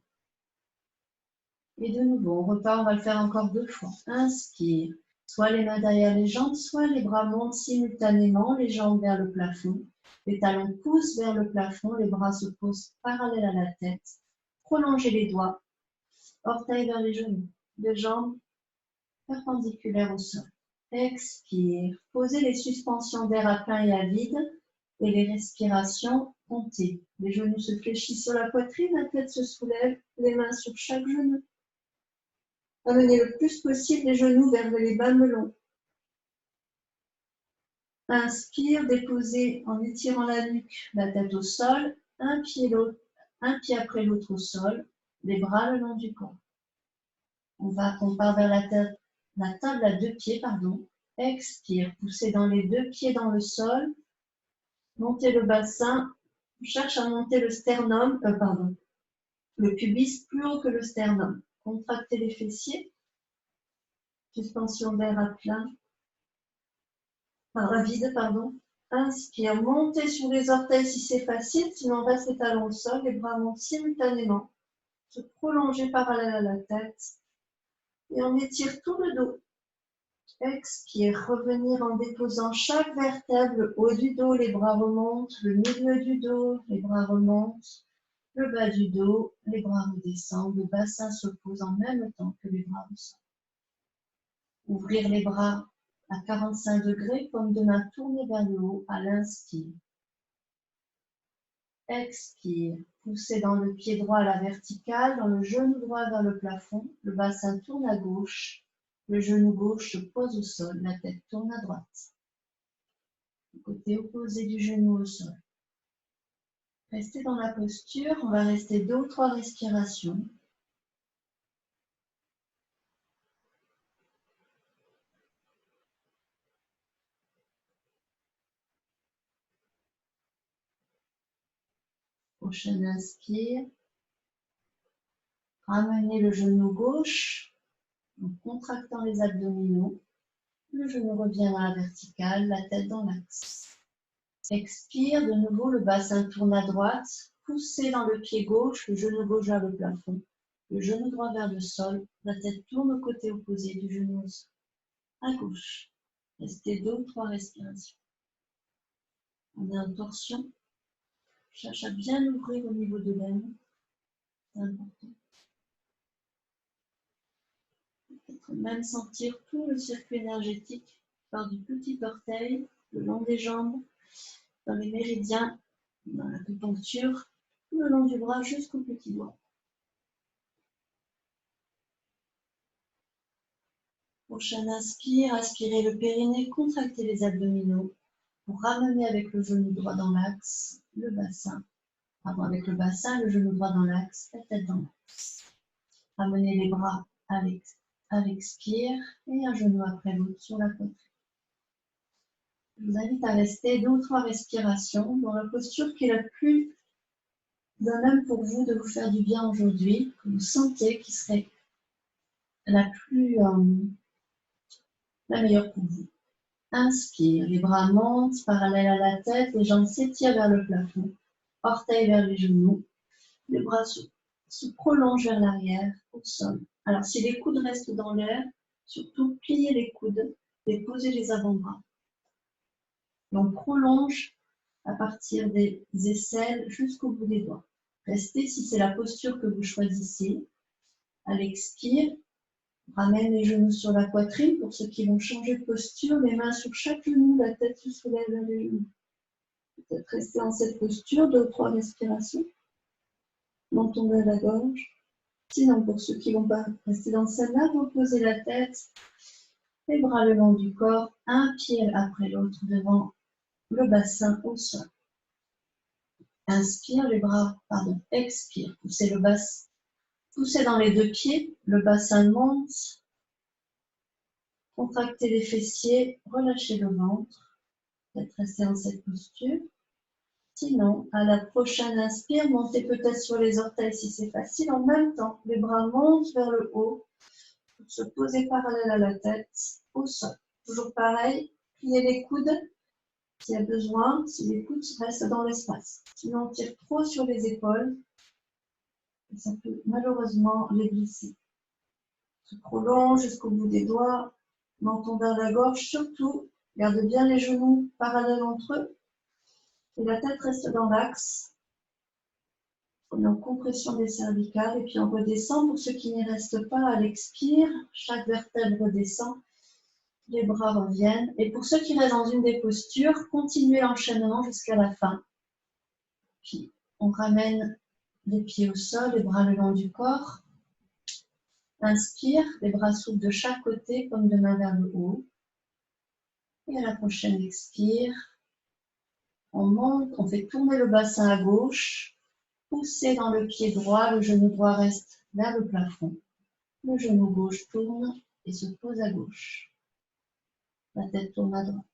Et de nouveau, on repart, on va le faire encore 2 fois. Inspire, soit les mains derrière les jambes, soit les bras montent simultanément, les jambes vers le plafond. Les talons poussent vers le plafond, les bras se posent parallèles à la tête. Prolongez les doigts, orteils vers les genoux, les jambes perpendiculaires au sol. Expire, posez les suspensions d'air à plein et à vide et les respirations comptées. Les genoux se fléchissent sur la poitrine, la tête se soulève, les mains sur chaque genou. Amenez le plus possible les genoux vers les bas melons. Inspire, déposez en étirant la nuque, la tête au sol, un pied après l'autre au sol, les bras le long du corps. On part vers la table à 2 pieds, Expire, poussez dans les 2 pieds dans le sol, montez le bassin, on cherche à monter le sternum, le pubis plus haut que le sternum. Contractez les fessiers, suspension d'air à plein. Inspire, montez sur les orteils si c'est facile, sinon reste les talons au sol, les bras montent simultanément, se prolonger parallèle à la tête et on étire tout le dos. Expire, revenir en déposant chaque vertèbre, le haut du dos, les bras remontent, le milieu du dos, les bras remontent, le bas du dos, les bras redescendent, le bassin se pose en même temps que les bras redescendent. Ouvrir les bras à 45 degrés, comme de main tournée vers le haut à l'inspire. Expire. Poussez dans le pied droit à la verticale, dans le genou droit vers le plafond. Le bassin tourne à gauche. Le genou gauche se pose au sol. La tête tourne à droite. Le côté opposé du genou au sol. Restez dans la posture. On va rester 2 ou 3 respirations. Prochaine inspire. Ramenez le genou gauche en contractant les abdominaux. Le genou revient dans la verticale, la tête dans l'axe. Expire, de nouveau le bassin tourne à droite. Poussez dans le pied gauche, le genou gauche vers le plafond. Le genou droit vers le sol. La tête tourne au côté opposé du genou au sol. À gauche. Restez 2 ou 3 respirations. On est en torsion. Cherche à bien ouvrir au niveau de l'aine. C'est important. Peut-être même sentir tout le circuit énergétique par du petit orteil, le long des jambes, dans les méridiens, dans l'acupuncture, tout le long du bras jusqu'au petit doigt. Prochaine inspire, aspirez le périnée, contractez les abdominaux pour ramener avec le genou droit dans l'axe, le bassin. Pardon, avec le bassin, le genou droit dans l'axe, la tête dans l'axe. Ramenez les bras à l'expire et un genou après l'autre sur la poitrine. Je vous invite à rester 2 ou 3 respirations dans la posture qui est la plus d'un même pour vous de vous faire du bien aujourd'hui, que vous sentez qui serait la meilleure pour vous. Inspire, les bras montent parallèles à la tête, les jambes s'étirent vers le plafond, orteils vers les genoux, les bras se prolongent vers l'arrière, au sol. Alors si les coudes restent dans l'air, surtout pliez les coudes et posez les avant-bras. Et on prolonge à partir des aisselles jusqu'au bout des doigts. Restez si c'est la posture que vous choisissez. À l'expire, ramène les genoux sur la poitrine. Pour ceux qui vont changer de posture, les mains sur chaque genou, la tête se soulève vers les genoux. Peut-être rester en cette posture, 2 ou 3 respirations. Menton vers la gorge. Sinon, pour ceux qui ne vont pas rester dans celle-là, reposez la tête, les bras le long du corps, un pied après l'autre devant le bassin au sol. Inspire, expire. Poussez le bassin. Poussez dans les 2 pieds, le bassin monte. Contractez les fessiers, relâchez le ventre. Peut-être rester en cette posture. Sinon, à la prochaine inspire, montez peut-être sur les orteils si c'est facile. En même temps, les bras montent vers le haut. Pour se poser parallèle à la tête, au sol. Toujours pareil, pliez les coudes. S'il y a besoin, si les coudes restent dans l'espace. Sinon, on tire trop sur les épaules. Et ça peut malheureusement les glisser. Se prolonge jusqu'au bout des doigts, menton vers la gorge, surtout, garde bien les genoux parallèles entre eux, et la tête reste dans l'axe. On est en compression des cervicales, et puis on redescend, pour ceux qui n'y restent pas, à l'expire, chaque vertèbre redescend, les bras reviennent, et pour ceux qui restent dans une des postures, continuez l'enchaînement jusqu'à la fin. Puis on ramène les pieds au sol, les bras le long du corps. Inspire, les bras s'ouvrent de chaque côté comme de main vers le haut. Et à la prochaine expire, on monte, on fait tourner le bassin à gauche, poussez dans le pied droit, le genou droit reste vers le plafond. Le genou gauche tourne et se pose à gauche. La tête tourne à droite.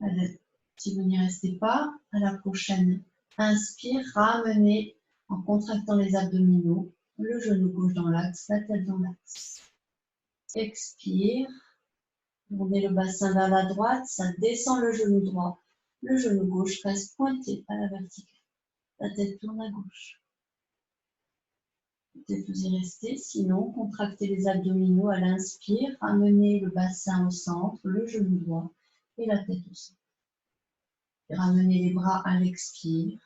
Allez, si vous n'y restez pas, à la prochaine inspire, ramenez en contractant les abdominaux, le genou gauche dans l'axe, la tête dans l'axe. Expire, tournez le bassin vers la droite, ça descend le genou droit. Le genou gauche reste pointé à la verticale. La tête tourne à gauche. Peut-être vous y restez, sinon contractez les abdominaux à l'inspire, ramenez le bassin au centre, le genou droit et la tête au centre. Et ramenez les bras à l'expire.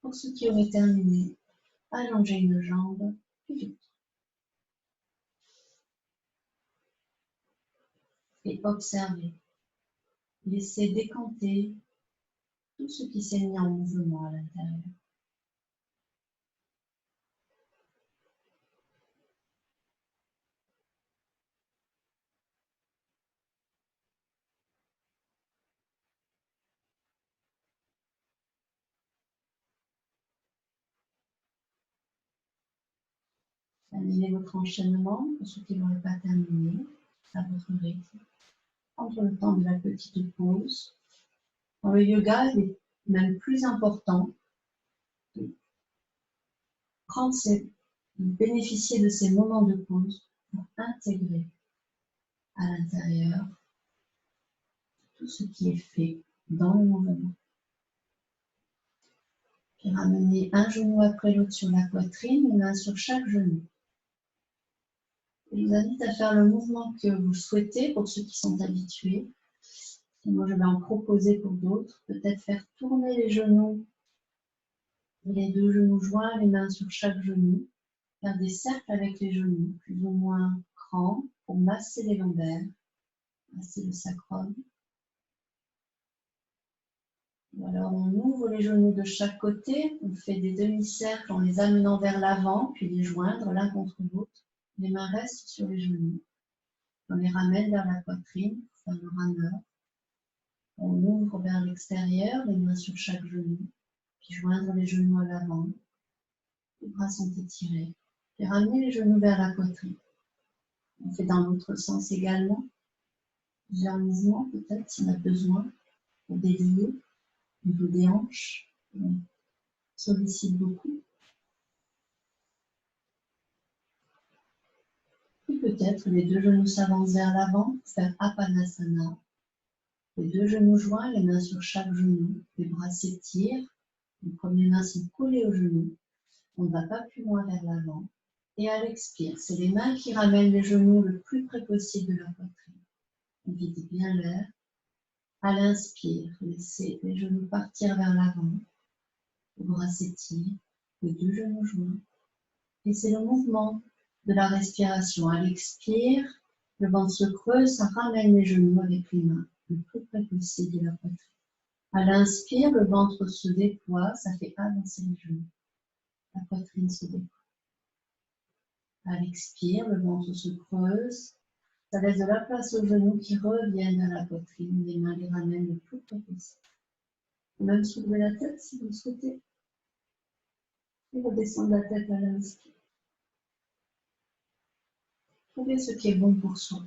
Pour ceux qui auraient terminé, allongez une jambe puis l'autre. Et observez. Laissez décanter tout ce qui s'est mis en mouvement à l'intérieur. Terminez votre enchaînement pour ceux qui n'auraient pas terminé à votre rythme. Entre le temps de la petite pause. Dans le yoga, il est même plus important de bénéficier de ces moments de pause pour intégrer à l'intérieur tout ce qui est fait dans le mouvement. Puis ramenez un genou après l'autre sur la poitrine, une main sur chaque genou. Je vous invite à faire le mouvement que vous souhaitez pour ceux qui sont habitués. Et moi, je vais en proposer pour d'autres. Peut-être faire tourner les genoux, les deux genoux joints, les mains sur chaque genou. Faire des cercles avec les genoux, plus ou moins grands, pour masser les lombaires, masser le sacrum. Ou alors on ouvre les genoux de chaque côté, on fait des demi-cercles en les amenant vers l'avant, puis les joindre l'un contre l'autre. Les mains restent sur les genoux. On les ramène vers la poitrine, pour faire le rameur. On ouvre vers l'extérieur, les mains sur chaque genou, puis joindre les genoux à l'avant. Les bras sont étirés. Puis ramener les genoux vers la poitrine. On fait dans l'autre sens également. Plusieurs mouvements peut-être si on a besoin pour délier au niveau des hanches. On sollicite beaucoup. Puis peut-être les deux genoux s'avancent vers l'avant, faire Apanasana. Les deux genoux joints, les mains sur chaque genou, les bras s'étirent, les premières mains sont collées aux genoux. On ne va pas plus loin vers l'avant. Et à l'expire, c'est les mains qui ramènent les genoux le plus près possible de la poitrine. On vide bien l'air. À l'inspire, laissez les genoux partir vers l'avant. Les bras s'étirent, les deux genoux joints. Et c'est le mouvement de la respiration. À l'expire, le ventre se creuse, ça ramène les genoux avec les mains le plus près possible de la poitrine. À l'inspire, le ventre se déploie, ça fait avancer les genoux. La poitrine se déploie. À l'expire, le ventre se creuse, ça laisse de la place aux genoux qui reviennent à la poitrine, les mains les ramènent le plus près possible. Vous pouvez même soulever la tête si vous le souhaitez. Et redescendre la tête à l'inspire. Trouvez ce qui est bon pour soi.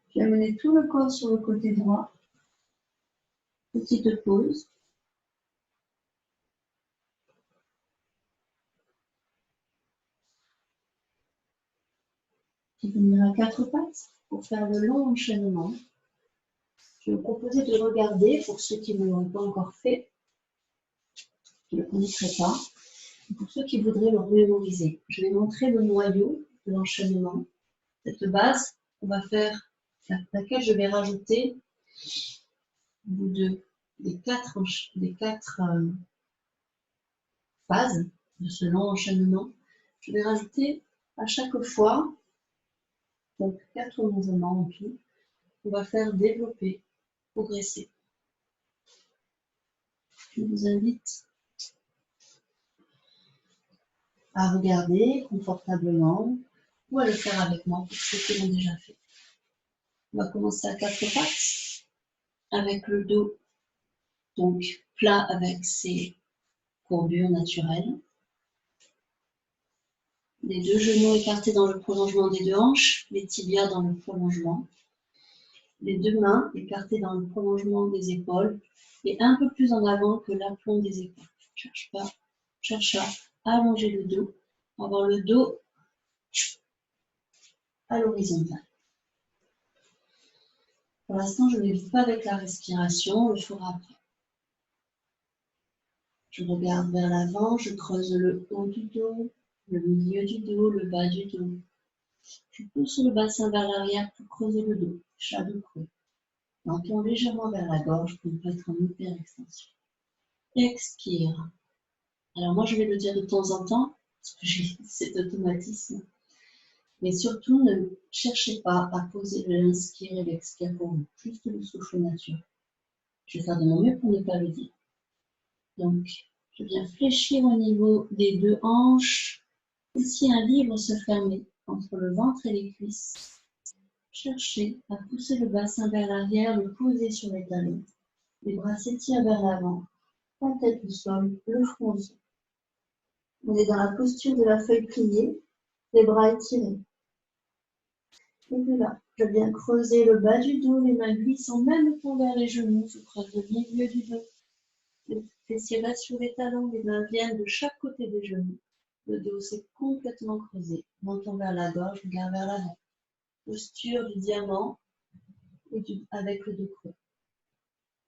Puis amenez tout le corps sur le côté droit. Petite pause. Puis venir à quatre pattes pour faire le long enchaînement. Je vais vous proposer de regarder pour ceux qui ne l'ont pas encore fait, qui ne le connaîtraient pas, et pour ceux qui voudraient le mémoriser. Je vais montrer le noyau de l'enchaînement. Cette base, on va faire, laquelle je vais rajouter au bout des quatre phases de ce long enchaînement. Je vais rajouter à chaque fois, donc 4 mouvements en tout, on va faire développer, progresser. Je vous invite à regarder confortablement ou à le faire avec moi pour ceux qui l'ont déjà fait. On va commencer à 4 pattes avec le dos donc plat avec ses courbures naturelles. Les deux genoux écartés dans le prolongement des deux hanches, les tibias dans le prolongement. Les deux mains écartées dans le prolongement des épaules et un peu plus en avant que l'aplomb des épaules. Cherche à allonger le dos, avoir le dos à l'horizontale. Pour l'instant, je ne vais pas avec la respiration, on le fera après. Je regarde vers l'avant, je creuse le haut du dos, le milieu du dos, le bas du dos. Je pousse le bassin vers l'arrière pour creuser le dos, shadow creux. Menton légèrement vers la gorge pour être en hyper-extension. Expire. Alors moi, je vais le dire de temps en temps, parce que j'ai cet automatisme. Mais surtout, ne cherchez pas à poser l'inspire et l'expire pour vous, juste le souffle naturel. Je vais faire de mon mieux pour ne pas le dire. Donc, je viens fléchir au niveau des deux hanches. Et si un livre se fermait entre le ventre et les cuisses, cherchez à pousser le bassin vers l'arrière, le poser sur les talons. Les bras s'étirent vers l'avant, la tête au sol, le front au sol. On est dans la posture de la feuille pliée, les bras étirés. Et de là, je viens creuser le bas du dos, les mains glissent en même temps vers les genoux, je creuse le milieu du dos. Les fessiers restent sur les talons, les mains viennent de chaque côté des genoux. Le dos s'est complètement creusé, menton vers la gorge, regard vers l'avant. Posture du diamant avec le dos creux.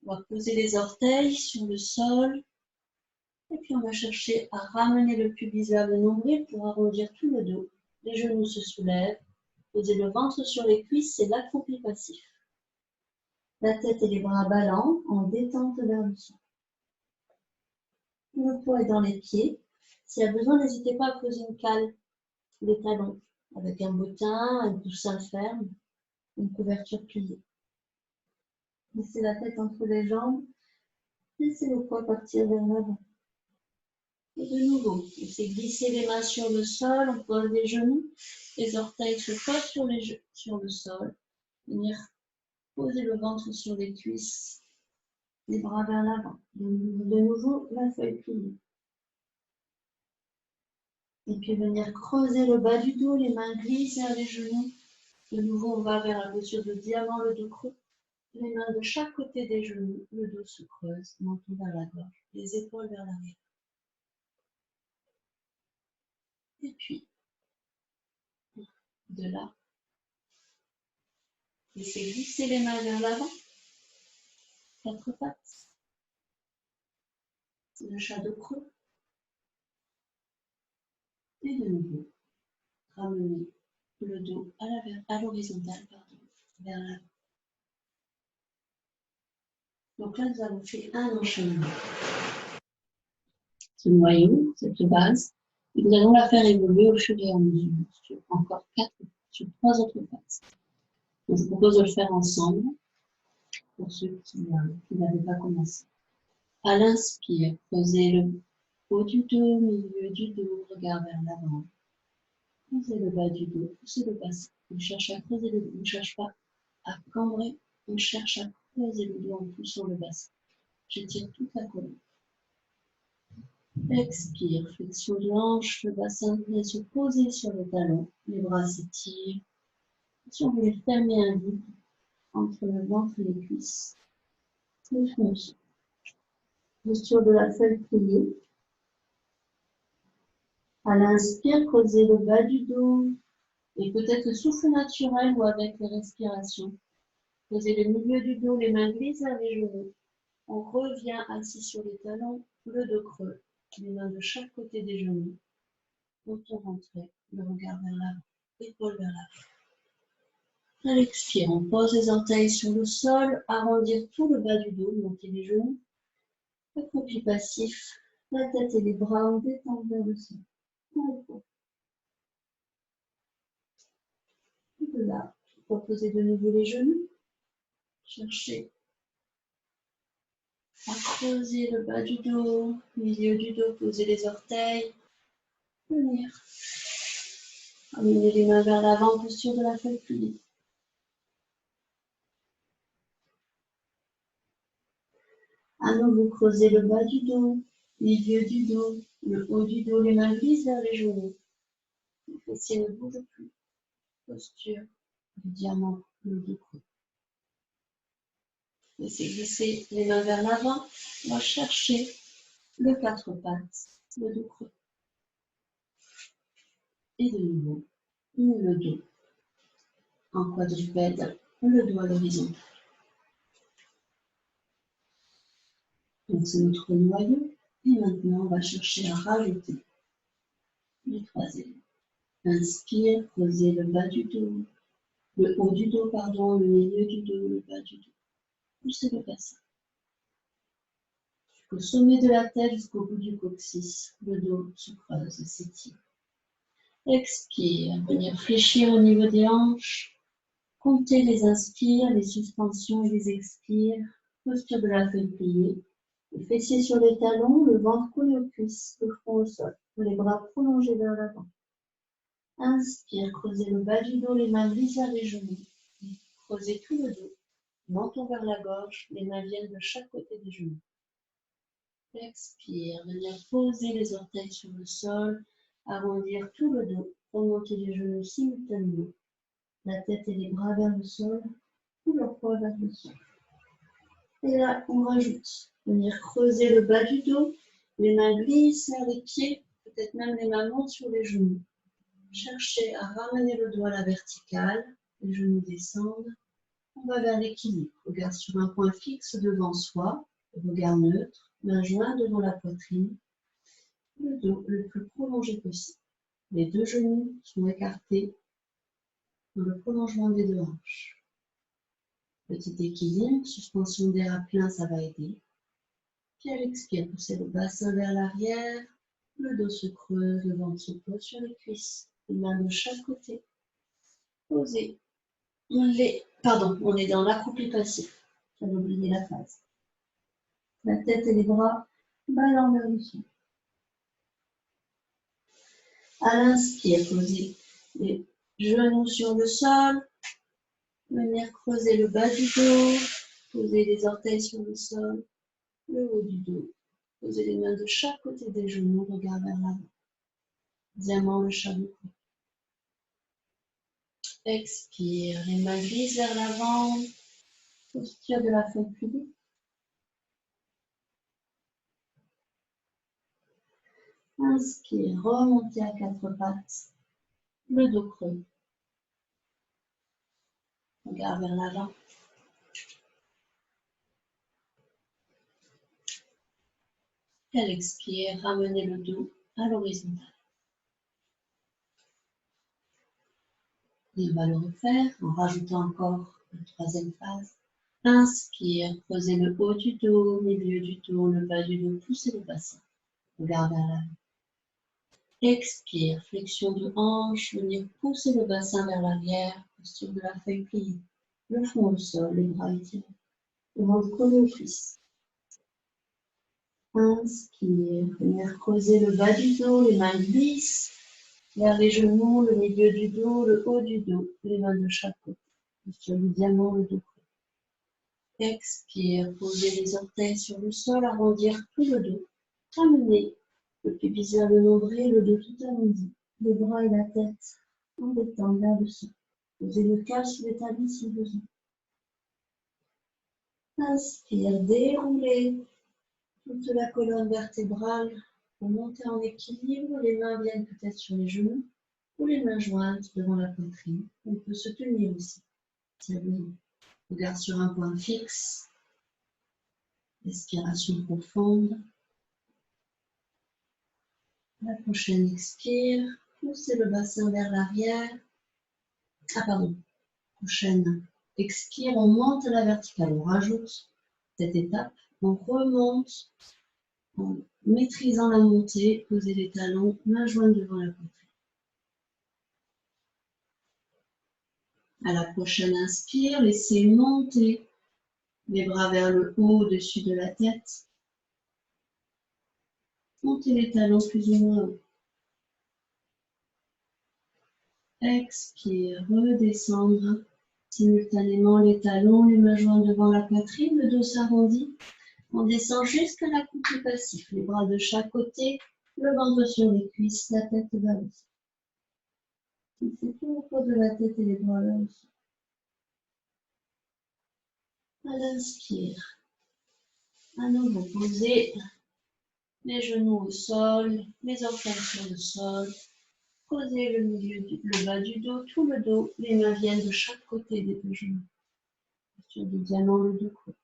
On va poser les orteils sur le sol. Et puis on va chercher à ramener le pubis vers le nombril pour arrondir tout le dos. Les genoux se soulèvent. Posez le ventre sur les cuisses, c'est l'accroupi passif. La tête et les bras ballants en détente vers le sol. Le poids est dans les pieds. S'il y a besoin, n'hésitez pas à poser une cale, les talons, avec un bottin, un coussin ferme, une couverture pliée. Laissez la tête entre les jambes. Laissez le poids partir vers l'avant. Et de nouveau, laissez glisser les mains sur le sol, on pose les genoux, les orteils se posent sur le sol. Venir poser le ventre sur les cuisses, les bras vers l'avant. De nouveau, la feuille pliée. Et puis venir creuser le bas du dos, les mains glissent vers les genoux. De nouveau, on va vers la posture de diamant, le dos creux. Les mains de chaque côté des genoux, le dos se creuse, menton vers la gorge, les épaules vers l'arrière. Et puis, de là, laissez glisser les mains vers l'avant, quatre pattes, le shadow creux. Et de nouveau, ramenez le dos à l'horizontale, vers l'avant. Donc là, nous avons fait un enchaînement. Ce noyau, cette base, et nous allons la faire évoluer au fur et à mesure sur encore sur 3 autres phases. Donc, je vous propose de le faire ensemble pour ceux qui n'avaient pas commencé. À l'inspire, creusez le haut du dos, milieu du dos, regard vers l'avant. Poussez le bas du dos, poussez le bassin. On cherche à creuser le dos, on ne cherche pas à cambrer, on cherche à creuser le dos en poussant le bassin. J'étire toute la colonne. Expire, flexion de hanche, le bassin vient se poser sur les talons, les bras s'étirent. Si on voulait fermer un vide entre le ventre et les cuisses, le front. Posture de la feuille pliée. À l'inspire, creusez le bas du dos et peut-être le souffle naturel ou avec les respirations. Creusez le milieu du dos, les mains glissent vers les genoux. On revient assis sur les talons, le dos creux, les mains de chaque côté des genoux. Menton rentré, le regard vers l'avant, épaule vers l'avant. À l'expire, on pose les orteils sur le sol, arrondir tout le bas du dos, monter les genoux. Accroupi passif, la tête et les bras en détente vers le sol. Et de là, reposez de nouveau les genoux. Cherchez à creuser le bas du dos, milieu du dos, posez les orteils. Venir. Amenez les mains vers l'avant, posture de la feuille pliée. À nouveau, creusez le bas du dos, milieu du dos, le haut du dos, les mains glissent vers les genoux. Les fessiers ne bougent plus. Posture du diamant, le dos creux. Laissez glisser les mains vers l'avant. On va chercher le quatre pattes, le dos creux. Et de nouveau, le dos en quadrupède, le dos à l'horizon. Donc c'est notre noyau. Et maintenant, on va chercher à rajouter le troisième. Inspire, creusez le bas du dos, le haut du dos, pardon, le milieu du dos, le bas du dos. Poussez le bassin. Jusqu'au sommet de la tête, jusqu'au bout du coccyx. Le dos se creuse et s'étire. Expire, venir fléchir au niveau des hanches. Comptez les inspires, les suspensions et les expires. Posture de la feuille pliée. Les fessiers sur les talons, le ventre collé aux cuisses, le front au sol. Les bras prolongés vers l'avant. Inspire, creusez le bas du dos, les mains glissent vers les genoux. Creusez tout le dos. Menton vers la gorge, les mains viennent de chaque côté des genoux. Expire, venir poser les orteils sur le sol, arrondir tout le dos, remonter les genoux simultanément, la tête et les bras vers le sol, tout le poids vers le sol. Et là, on rajoute, venir creuser le bas du dos, les mains glissent vers les pieds, peut-être même les mains montent sur les genoux. Cherchez à ramener le dos à la verticale, les genoux descendent. On va vers l'équilibre. Regard sur un point fixe devant soi, regard neutre, main jointe devant la poitrine, le dos le plus prolongé possible. Les deux genoux sont écartés dans le prolongement des deux hanches. Petit équilibre, suspension d'air à plein, ça va aider. Puis à l'expire, poussez le bassin vers l'arrière, le dos se creuse, le ventre se pose sur les cuisses, les mains de chaque côté. Posez. On est dans l'accroupi passif. J'avais oublié la phase. La tête et les bras ballants vers le sol. À l'inspire, posez les genoux sur le sol. Venir creuser le bas du dos. Posez les orteils sur le sol. Le haut du dos. Posez les mains de chaque côté des genoux, regard vers l'avant. Diamant, le chat de cou. Expire, les mains glissent vers l'avant. Posture de la feuille pliée. Inspire, remontez à quatre pattes. Le dos creux. Regard vers l'avant. Et à l'expire, ramenez le dos à l'horizontale. Et on va le refaire en rajoutant encore une troisième phase. Inspire, creusez le haut du dos, milieu du dos, le bas du dos, poussez le bassin. Regard vers l'avant. Expire, flexion de hanche, venir pousser le bassin vers l'arrière, posture de la feuille pliée. Le front au sol, les bras étirés. Le ventre collé aux cuisses. Inspire, venir creuser le bas du dos, les mains glissent vers les genoux, le milieu du dos, le haut du dos, les mains de chaque côté. Posture du diamant, le dos creux. Expire, posez les orteils sur le sol, arrondir tout le dos. Ramenez le pubis vers le nombril, le dos tout arrondi, les bras et la tête en détente vers le sol. Posez le calme sur les talons si besoin. Inspire, déroulez toute la colonne vertébrale pour monter en équilibre. Les mains viennent peut-être sur les genoux ou les mains jointes devant la poitrine. On peut se tenir aussi, si besoin. Regard sur un point fixe. Respiration profonde. La prochaine expire. Poussez le bassin vers l'arrière. Prochaine expire, on monte à la verticale. On rajoute cette étape. On remonte en maîtrisant la montée. Posez les talons, main jointe devant la poitrine. À la prochaine inspire, laissez monter les bras vers le haut, au-dessus de la tête. Montez les talons plus ou moins haut. Expire, redescendre simultanément les talons, les mains jointes devant la poitrine, le dos s'arrondit. On descend jusqu'à l'accroupi passif, les bras de chaque côté, le ventre sur les cuisses, la tête vers le sol. C'est tout au poids de la tête et les bras vers le sol. À l'inspire, à nouveau posez les genoux au sol, les orteils sur le sol. Posez le bas du dos, tout le dos, les mains viennent de chaque côté des deux genoux. Posture du diamant, le dos creux.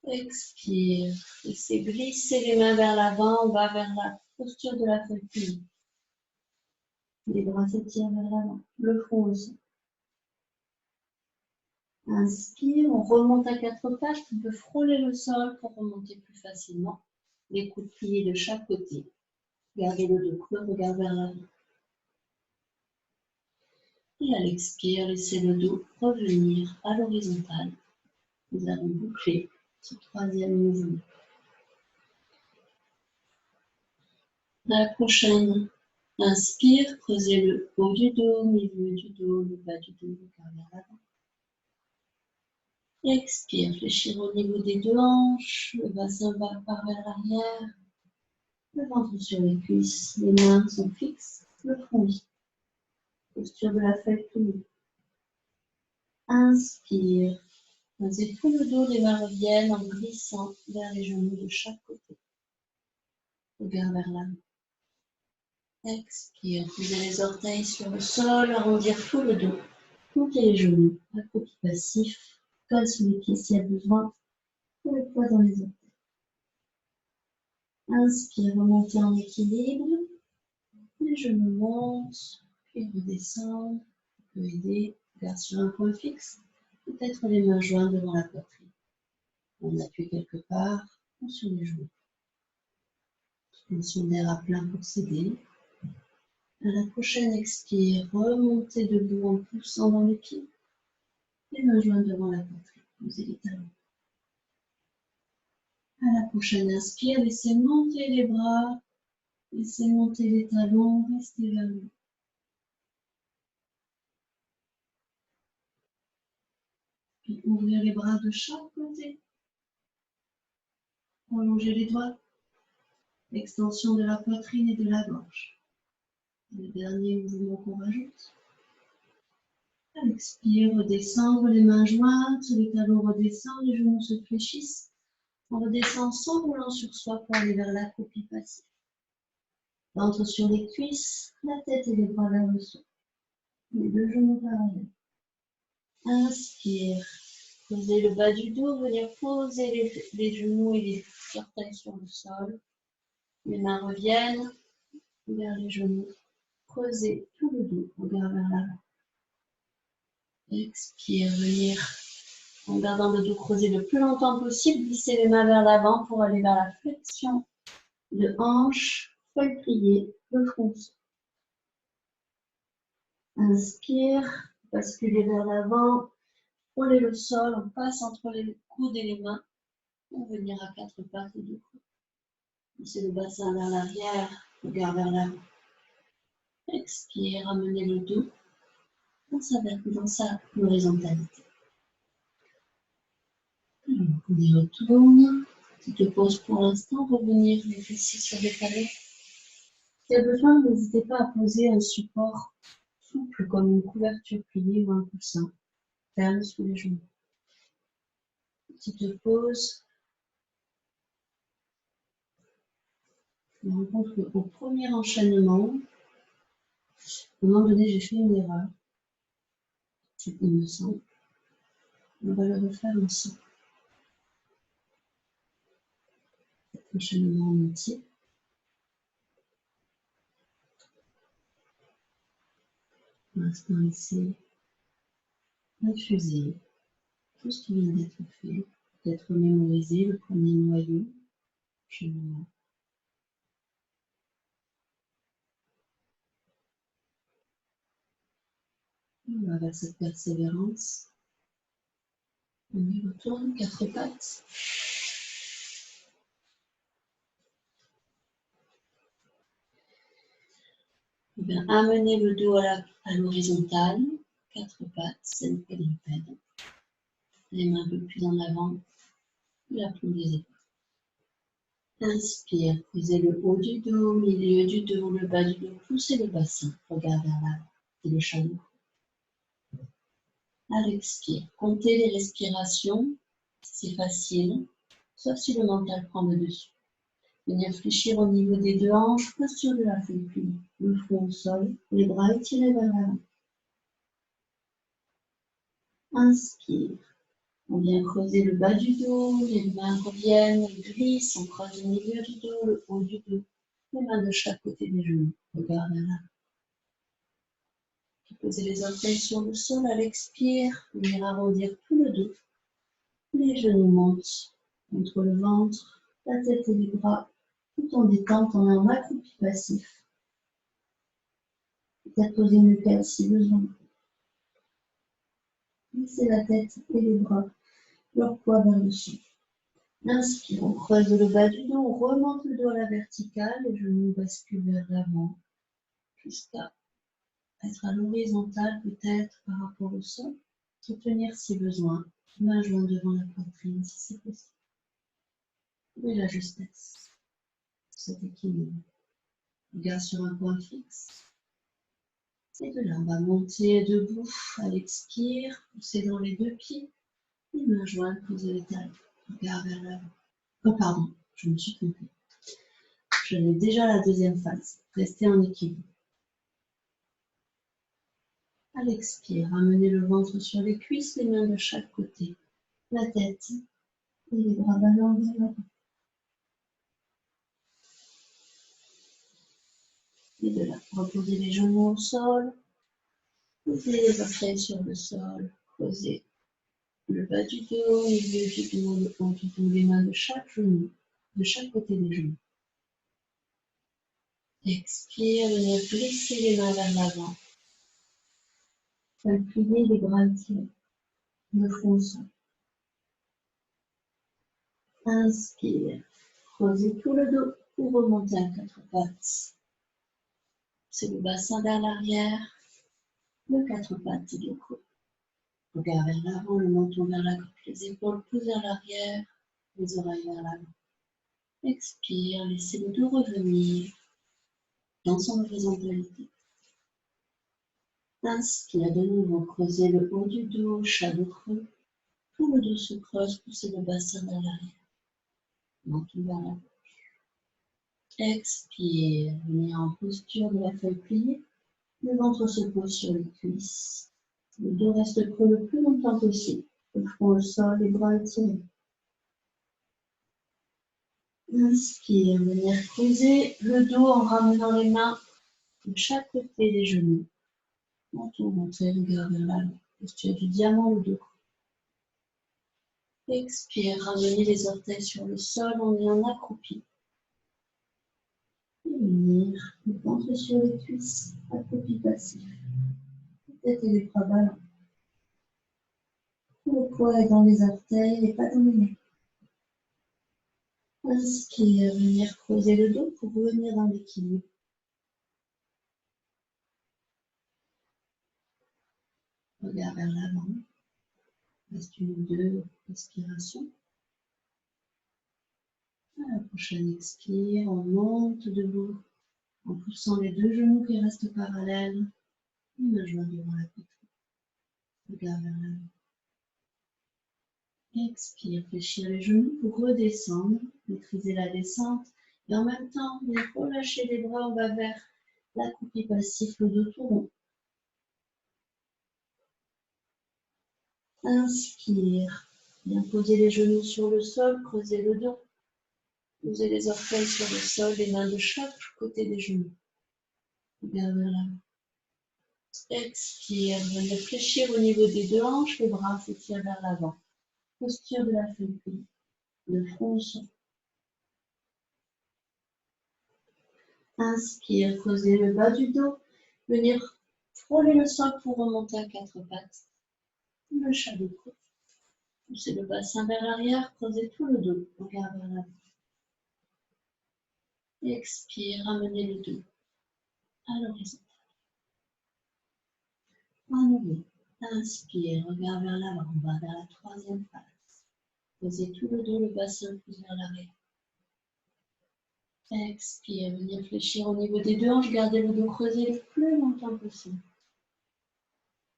Expire, laissez glisser les mains vers l'avant, on va vers la posture de la feuille pliée. Les bras s'étirent vers l'avant, le front aussi. Inspire, on remonte à quatre pattes, on peut frôler le sol pour remonter plus facilement. Les coudes pliés de chaque côté. Gardez le dos creux, regard vers l'avant. Et à l'expire, laissez le dos revenir à l'horizontale. Nous allons boucler ce troisième mouvement. À la prochaine, inspire, creusez le haut du dos, milieu du dos, le bas du dos, le cœur vers l'avant. Expire, fléchir au niveau des deux hanches, le bassin part vers l'arrière, le ventre sur les cuisses, les mains sont fixes, le front. Posture de la feuille plie. Inspire, posez tout le dos, les mains reviennent en glissant vers les genoux de chaque côté. Regard vers l'avant. Expire, posez les orteils sur le sol, arrondir tout le dos, montez les genoux, accroupi passif, colle sous les pieds s'il y a besoin, et le poids dans les orteils. Inspire, remontez en équilibre, les genoux montent, puis redescendent, on peut aider, regard sur un point fixe, peut-être les mains jointes devant la poitrine. On appuie quelque part ou sur les genoux. Tension d'air à plein pour s'aider. À la prochaine expire, remontez debout en poussant dans les pieds. Les mains jointes devant la poitrine, posez les talons. À la prochaine inspire, laissez monter les bras, laissez monter les talons, restez vers le haut. Puis ouvrir les bras de chaque côté. Prolongez les doigts. Extension de la poitrine et de la gorge. Le dernier mouvement qu'on rajoute. À l'expire, redescendre, les mains jointes, les talons redescendent, les genoux se fléchissent. On redescend sans roulant sur soi pour aller vers l'accroupi passif. Ventre sur les cuisses, la tête et les bras vers le sol. Les deux genoux parallèles. Inspire. Posez le bas du dos, venir poser les genoux et les orteils sur le sol. Les mains reviennent vers les genoux. Creusez tout le dos, regard vers l'avant. Expire, venir en gardant le dos creusé le plus longtemps possible, glisser les mains vers l'avant pour aller vers la flexion de hanche, feuille pliée, le front. Inspire, basculez vers l'avant, frôlez le sol, on passe entre les coudes et les mains pour venir à quatre pattes et deux coudes. Poussez le bassin vers l'arrière, regard vers l'avant. Expire, amenez le dos dans sa horizontalité. On y retourne. Petite pause pour l'instant, revenir les fessiers sur les talons. S'il y a besoin, n'hésitez pas à poser un support souple comme une couverture pliée ou un coussin ferme sous les genoux. Petite pause. Je me rends compte qu'au premier enchaînement, à un moment donné, j'ai fait une erreur. Il me semble. On va le refaire ensemble. Enchaînement en entier. Pour l'instant, laissez infuser tout ce qui vient d'être fait, d'être mémorisé, le premier noyau, enchaînement. On va vers cette persévérance. On y retourne, quatre pattes. Et bien, amenez le dos à l'horizontale, quatre pattes, c'est le quadrupède. Les mains un peu plus en avant, la paume des épaules. Inspire, posez le haut du dos, milieu du dos, le bas du dos, poussez le bassin, regard vers l'avant et le chameau. À l'expire, comptez les respirations, c'est facile, sauf si le mental prend le dessus. Venir fléchir au niveau des deux hanches, posture de la feuille pliée, le front au sol, les bras étirés vers l'avant. Inspire. On vient creuser le bas du dos, les mains reviennent, glissent, on creuse le milieu du dos, le haut du dos, les mains de chaque côté des genoux, regard vers l'avant. Posez les orteils sur le sol à l'expire, venir arrondir tout le dos. Les genoux montent contre le ventre, la tête et les bras, tout en détente, on est en accroupi passif. Peut-être poser une pelle si besoin. Glissez la tête et les bras, leur poids vers le sol. Inspire, on creuse le bas du dos, on remonte le dos à la verticale, les genoux basculent vers l'avant, jusqu'à être à l'horizontale peut-être par rapport au sol. Se tenir si besoin, main jointe devant la poitrine si c'est possible. Trouvez la justesse, cet équilibre. Regard sur un point fixe. Et de là, on va monter debout à l'expire, pousser dans les deux pieds, les mains jointes, poser les talons. Regard vers l'avant. Oh pardon, je me suis trompée. Je l'ai déjà la deuxième phase. Restez en équilibre. À l'expire, ramenez le ventre sur les cuisses, les mains de chaque côté. La tête et les bras ballants vers l'avant. Et de là, reposez les genoux au sol. Posez les orteils sur le sol. Creusez le bas du dos, le milieu du dos, le haut du dos, les mains de chaque genou, de chaque côté des genoux. Expire, venez glisser les mains vers l'avant. Pliez les bras étirés. Le front au sol. Inspire. Creusez tout le dos pour remonter à quatre pattes. C'est le bassin vers l'arrière, le quatre pattes du cou. Regard vers l'avant, le menton vers la gauche, les épaules poussent vers l'arrière, les oreilles vers l'avant. Expire, laissez le dos revenir dans son horizontalité. Inspire de nouveau, creusez le haut du dos, shadow creux. Tout le dos se creuse, poussez le bassin vers l'arrière. Menton vers la gauche. Expire, venez en posture de la feuille pliée. Le ventre se pose sur les cuisses. Le dos reste creux le plus longtemps possible. Le front au sol, les bras étirés. Inspire, venir creuser le dos en ramenant les mains de chaque côté des genoux. Menton rentré, regard vers l'avant. Posture du diamant, le dos creux. Expire, ramenez les orteils sur le sol, on est en accroupi. Et venir, le ventre sur les cuisses, accroupi passif. La tête et les bras ballants. Le poids est dans les orteils et pas dans les mains. Inspire, venir creuser le dos pour revenir dans l'équilibre. Regard vers l'avant. Reste une ou deux respirations. À la prochaine expire, on monte debout en poussant les deux genoux qui restent parallèles. Les mains jointes devant la poitrine. Regard vers l'avant. Expire, fléchir les genoux pour redescendre, maîtriser la descente. Et en même temps, relâcher les bras, on va vers l'accroupi passif, le dos tout rond. Inspire, bien poser les genoux sur le sol, creuser le dos. Posez les orteils sur le sol, les mains de chaque côté des genoux. Regard vers l'avant. Expire, venez fléchir au niveau des deux hanches, les bras s'étirent vers l'avant. Posture de la feuille pliée, le front au sol. Inspire, creusez le bas du dos, venir frôler le sol pour remonter à quatre pattes. Le shadow creux. Poussez le bassin vers l'arrière, creusez tout le dos, regard vers l'avant. Expire, ramenez le dos à l'horizon. À nouveau, inspire, regard vers l'avant, on va vers la troisième phase. Posez tout le dos, le bassin pousse vers l'arrière. Expire, venez fléchir au niveau des deux hanches, gardez le dos creusé le plus longtemps possible.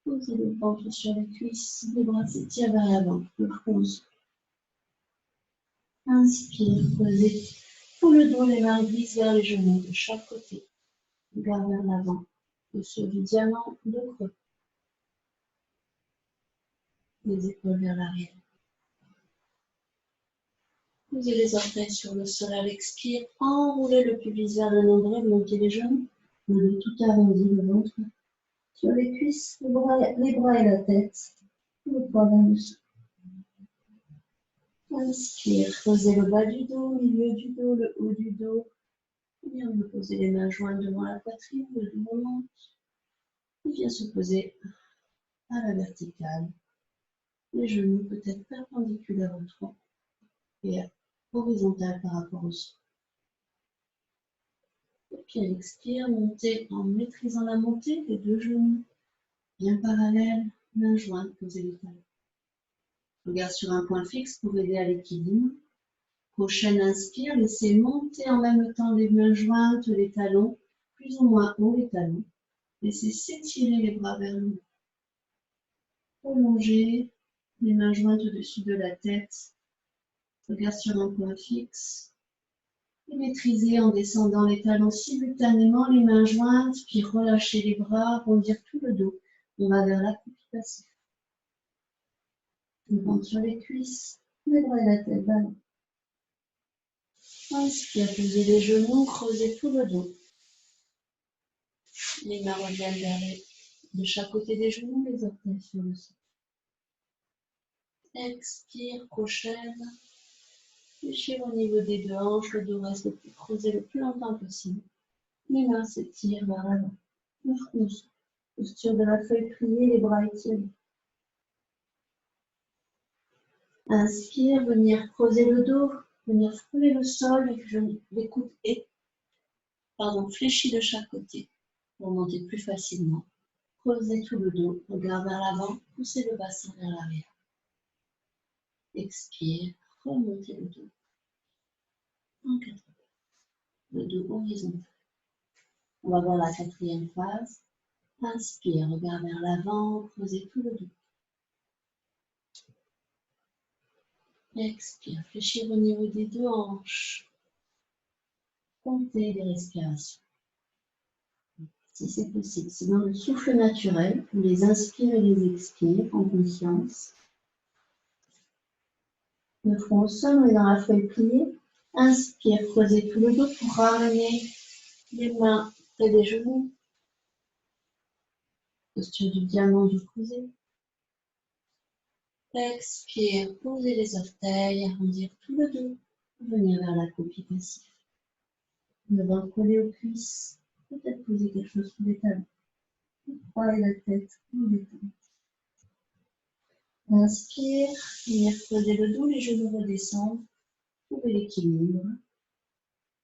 Posez le ventre sur les cuisses, les bras s'étirent vers l'avant, le front au sol. Inspire, creusez tout le dos, les mains glissent vers les genoux de chaque côté. Regard vers l'avant, posture du diamant, dos creux. Les épaules vers l'arrière. Posez les orteils sur le sol à l'expire. Enroulez le pubis vers le nombril, montez les genoux. Le dos tout arrondi, le ventre sur les cuisses, les bras et la tête. Le poids vers le sol. Inspire, creusez le bas du dos, milieu du dos, le haut du dos. Et on va poser les mains jointes devant la poitrine, le dos remonte. Et vient se poser à la verticale. Les genoux peut-être perpendiculaires au tronc et horizontal par rapport au sol. Et puis à l'expire, montez en maîtrisant la montée des deux genoux, bien parallèles, mains jointes, posez les talons. Regard sur un point fixe pour aider à l'équilibre. Prochaine inspire, laissez monter en même temps les mains jointes, les talons, plus ou moins haut les talons. Laissez s'étirer les bras vers le haut. Prolongez les mains jointes au-dessus de la tête. Regard sur un point fixe. Et maîtrisez en descendant les talons simultanément, les mains jointes, puis relâchez les bras, arrondir tout le dos. On va vers l'accroupi passif. On monte sur les cuisses, les bras et la tête ballon. Inspire, posez les genoux, creusez tout le dos. Les mains reviennent de chaque côté des genoux, les orteils sur le sol. Expire, prochaine. Fléchir au niveau des deux hanches, le dos reste creusé le plus longtemps possible. Les mains s'étirent vers l'avant. Le front. Posture de la feuille pliée, les bras étirés. Inspire, venir creuser le dos, venir frôler le sol, les coudes fléchis de chaque côté pour monter plus facilement. Creusez tout le dos, regard vers l'avant, poussez le bassin vers l'arrière. Expire, remontez le dos. En 4 pas. Le dos horizontal. On va voir la quatrième phase. Inspire, regard vers l'avant, creusez tout le dos. Expire, fléchir au niveau des deux hanches. Comptez les respirations. Si c'est possible, c'est dans le souffle naturel, vous les inspirez et les expirez en conscience. Le front au sol, on est dans la feuille pliée. Inspire, creusez tout le dos pour ramener les mains près des genoux. Posture du diamant du creuset. Expire, posez les orteils, arrondir tout le dos. Venir vers l'accroupi passif. Le ventre collé aux cuisses. Peut-être poser quelque chose sous les talons. Croyez la tête ou les talons. Inspire, venir creuser le dos, les genoux redescendent. Trouvez l'équilibre.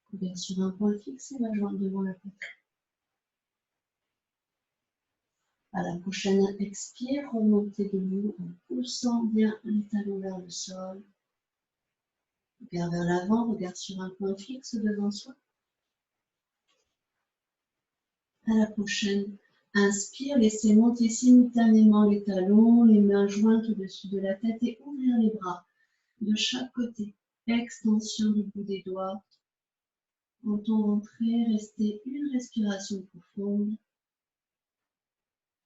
Couvert sur un point fixe et la jointe devant la poitrine. À la prochaine expire, remontez debout en poussant bien les talons vers le sol. Regard vers l'avant, regard sur un point fixe devant soi. À la prochaine inspire, laissez monter simultanément les talons, les mains jointes au-dessus de la tête et ouvrir les bras de chaque côté. Extension du bout des doigts. Menton rentré, restez une respiration profonde.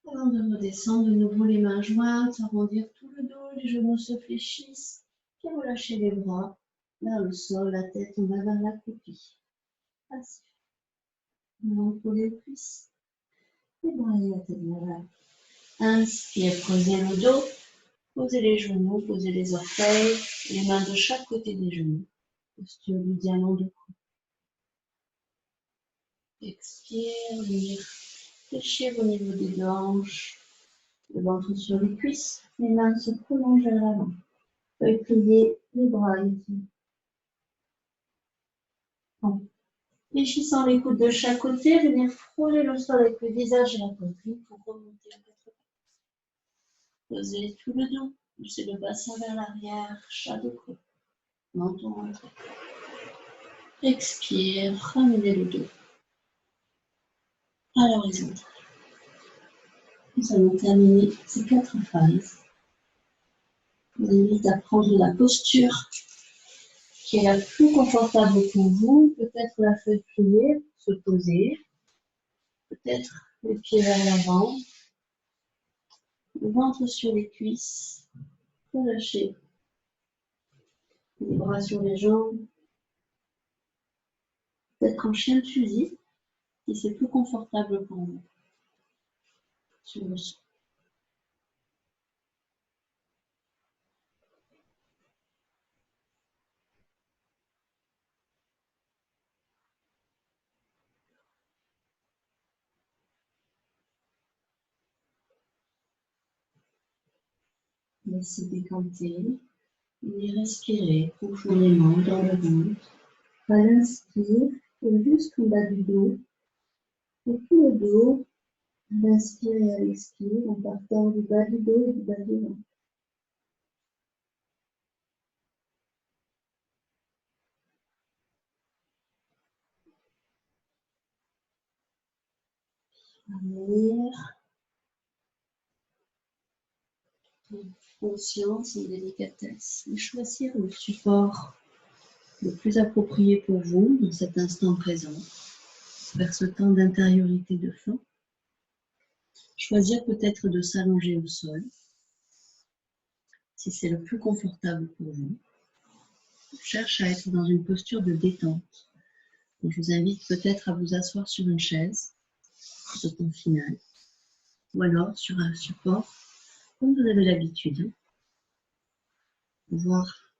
Avant de redescendre, de nouveau les mains jointes, arrondir tout le dos, les genoux se fléchissent, puis relâchez les bras vers le sol, la tête, on va vers l'accroupi. Passif. On pour les cuisses, les bras et la tête vers l'avant. Inspire, creusez le dos, posez les genoux, posez les orteils, les mains de chaque côté des genoux. Posture du diamant de cou. Expire, venir fléchir au niveau des deux hanches. Le ventre sur les cuisses, les mains se prolongent vers l'avant. Feuille pliée, les bras étirés. Bon. Fléchissant les coudes de chaque côté, venir frôler le sol avec le visage et la poitrine pour remonter en 4 pas. Posez tout le dos, poussez le bassin vers l'arrière, chat de creux. Menton rentré. Expire, ramenez le dos à l'horizontale. Nous allons terminer ces 4 phases. Je vous invite à prendre la posture qui est la plus confortable pour vous. Peut-être la feuille pliée, se poser. Peut-être les pieds vers l'avant. Le ventre sur les cuisses. Relâchez. Les bras sur les jambes. Peut-être en chien de fusil, si c'est plus confortable pour vous. Sur le sol. Laissez décanter et respirez profondément dans le ventre. À l'inspire, jusqu'en bas du dos, et tout le dos, à l'inspire et à l'expire, en partant du bas du dos et du bas du ventre. Revenir en conscience, en délicatesse, et choisir le support le plus approprié pour vous dans cet instant présent, vers ce temps d'intériorité de fin. Choisir peut-être de s'allonger au sol, si c'est le plus confortable pour vous. Cherche à être dans une posture de détente. Donc, je vous invite peut-être à vous asseoir sur une chaise, ce temps final, ou alors sur un support, comme vous avez l'habitude. Pouvoir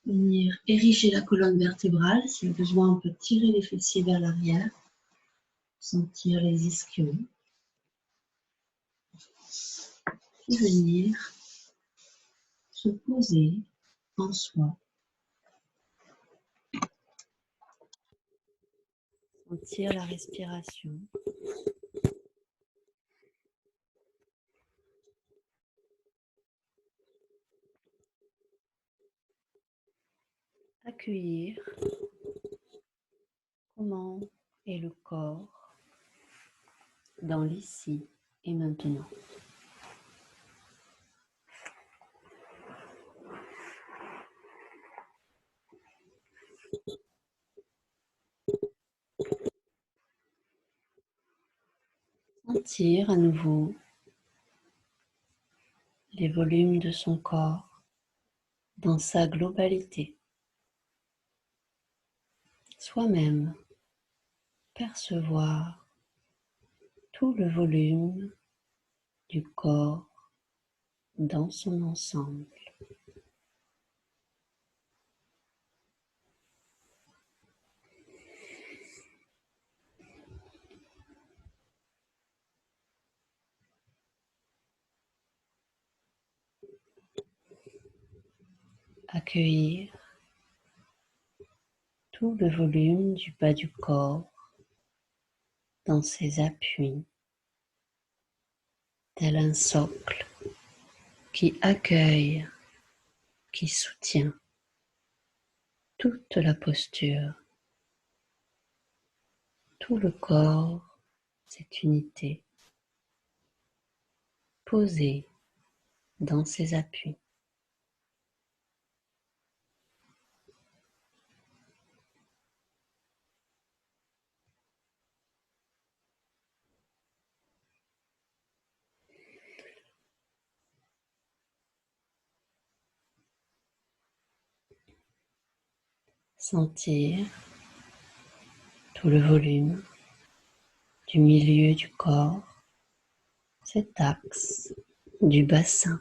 venir ériger la colonne vertébrale. Si besoin, on peut tirer les fessiers vers l'arrière, sentir les ischios. Puis venir se poser en soi. Sentir la respiration. Accueillir comment est le corps dans l'ici et maintenant. Sentir à nouveau les volumes de son corps dans sa globalité. Soi-même percevoir tout le volume du corps dans son ensemble. Accueillir tout le volume du bas du corps dans ses appuis, tel un socle qui accueille, qui soutient toute la posture, tout le corps, cette unité, posée dans ses appuis. Sentir tout le volume du milieu du corps, cet axe du bassin,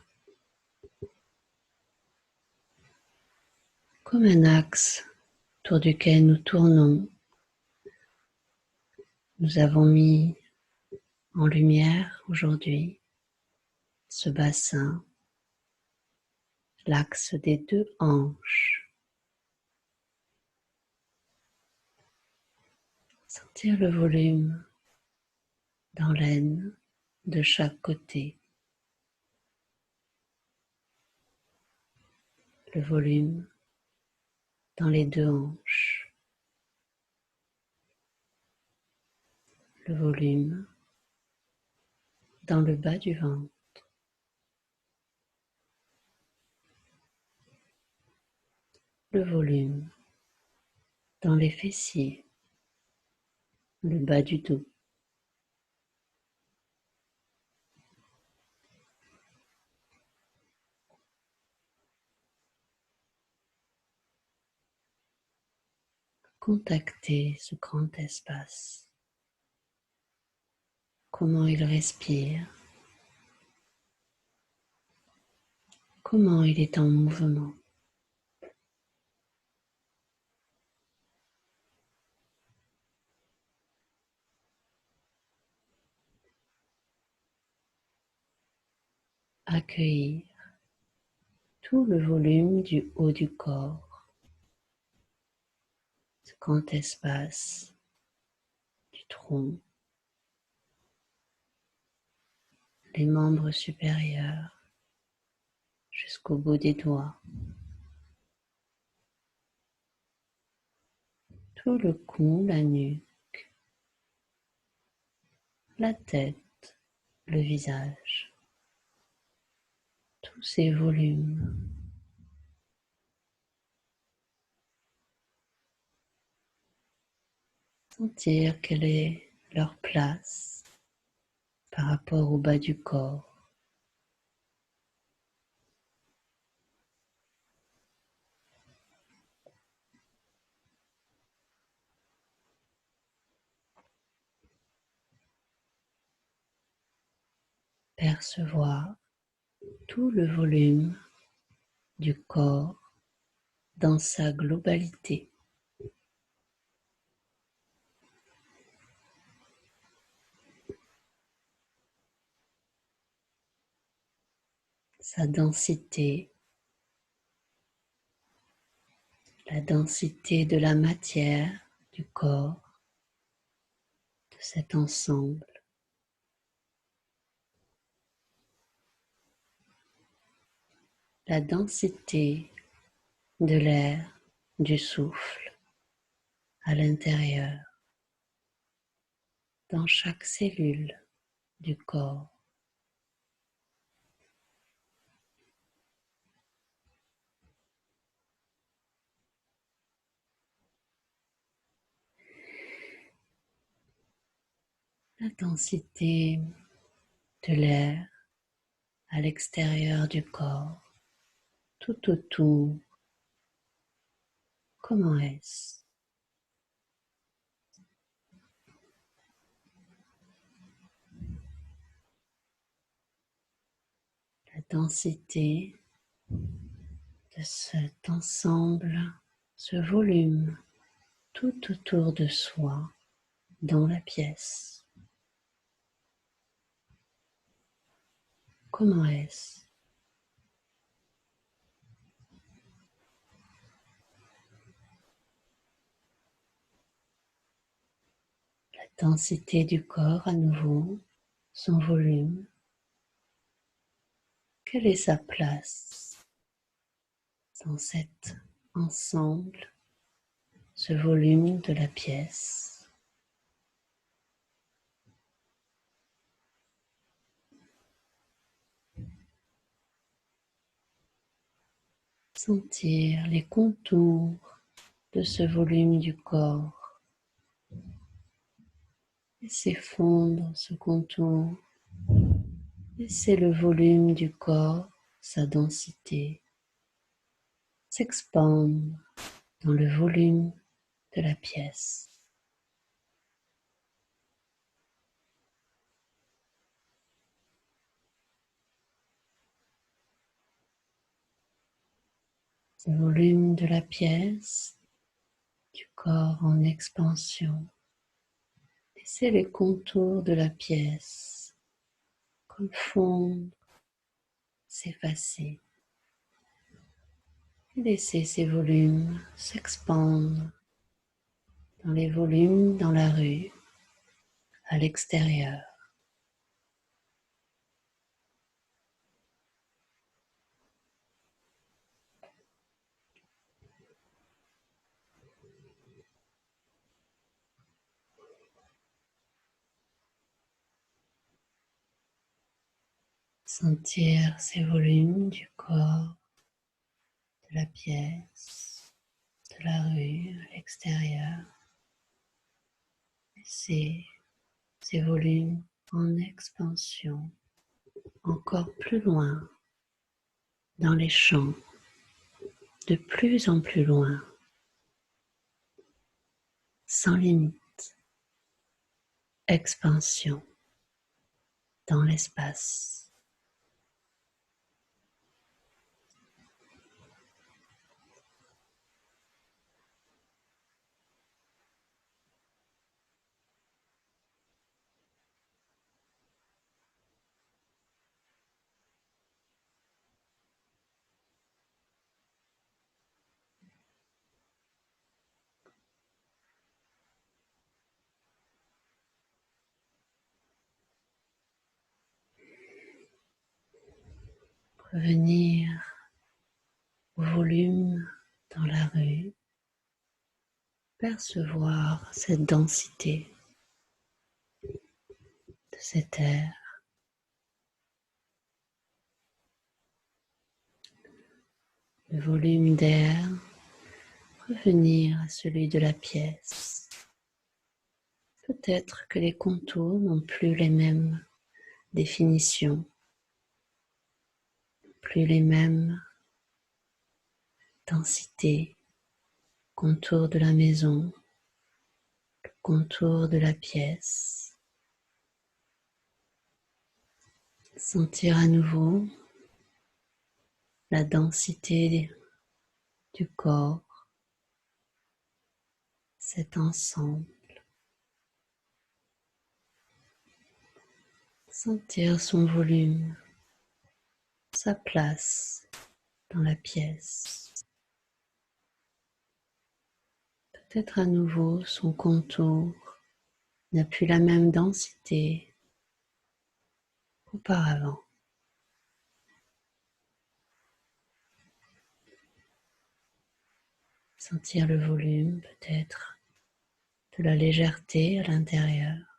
comme un axe autour duquel nous tournons. Nous avons mis en lumière aujourd'hui ce bassin, l'axe des deux hanches. Sentir le volume dans l'aine de chaque côté. Le volume dans les deux hanches. Le volume dans le bas du ventre. Le volume dans les fessiers. Le bas du dos. Contactez ce grand espace. Comment il respire. Comment il est en mouvement. Accueillir tout le volume du haut du corps, ce grand espace du tronc, les membres supérieurs jusqu'au bout des doigts, tout le cou, la nuque, la tête, le visage, tous ces volumes. Sentir quelle est leur place par rapport au bas du corps. Percevoir tout le volume du corps dans sa globalité. Sa densité, la densité de la matière du corps, de cet ensemble. La densité de l'air, du souffle à l'intérieur, dans chaque cellule du corps. La densité de l'air à l'extérieur du corps, tout autour. Comment est-ce? La densité de cet ensemble, ce volume tout autour de soi dans la pièce. Comment est-ce? La densité du corps à nouveau, son volume. Quelle est sa place dans cet ensemble, ce volume de la pièce? Sentir les contours de ce volume du corps. Laissez fondre ce contour. Laissez le volume du corps, sa densité, s'expandre dans le volume de la pièce. Le volume de la pièce, du corps en expansion. Laissez les contours de la pièce comme fondre, s'effacer. Laissez ces volumes s'expandre dans les volumes dans la rue, à l'extérieur. Sentir ces volumes du corps, de la pièce, de la rue, à l'extérieur. Laissez ces volumes en expansion, encore plus loin, dans les champs, de plus en plus loin, sans limite, expansion dans l'espace. Revenir au volume dans la rue, percevoir cette densité de cet air, le volume d'air, revenir à celui de la pièce. Peut-être que les contours n'ont plus les mêmes définitions, plus les mêmes densités, contour de la maison, contour de la pièce. Sentir à nouveau la densité du corps, cet ensemble. Sentir son volume, sa place dans la pièce. Peut-être à nouveau son contour n'a plus la même densité qu'auparavant. Sentir le volume peut-être de la légèreté à l'intérieur.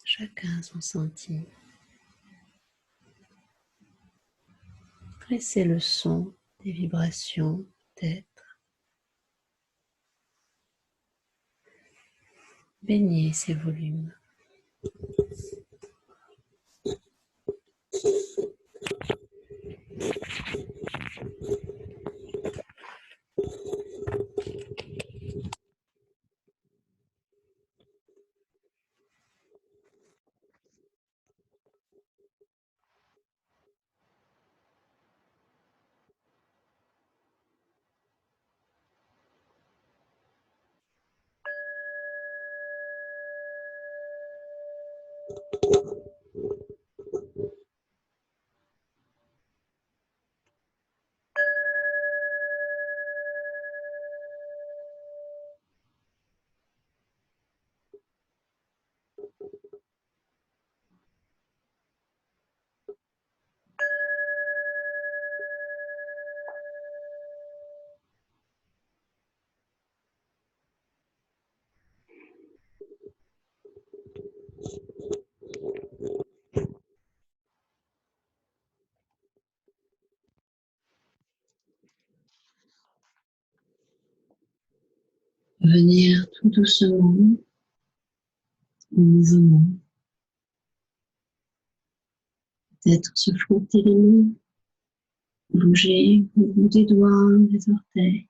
Chacun son senti. Laissez le son des vibrations peut-être. Baignez ces volumes. Venir tout doucement en mouvement. Peut-être se frotter les mains, bouger au bout des doigts, des orteils.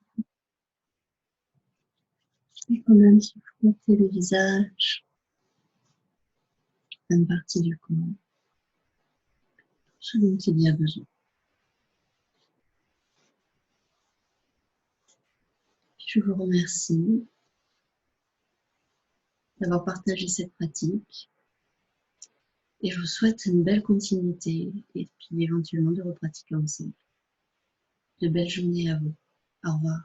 Et quand même se frotter le visage, une partie du corps, ce dont il y a besoin. Je vous remercie d'avoir partagé cette pratique et je vous souhaite une belle continuité et puis éventuellement de repratiquer ensemble. De belles journées à vous. Au revoir.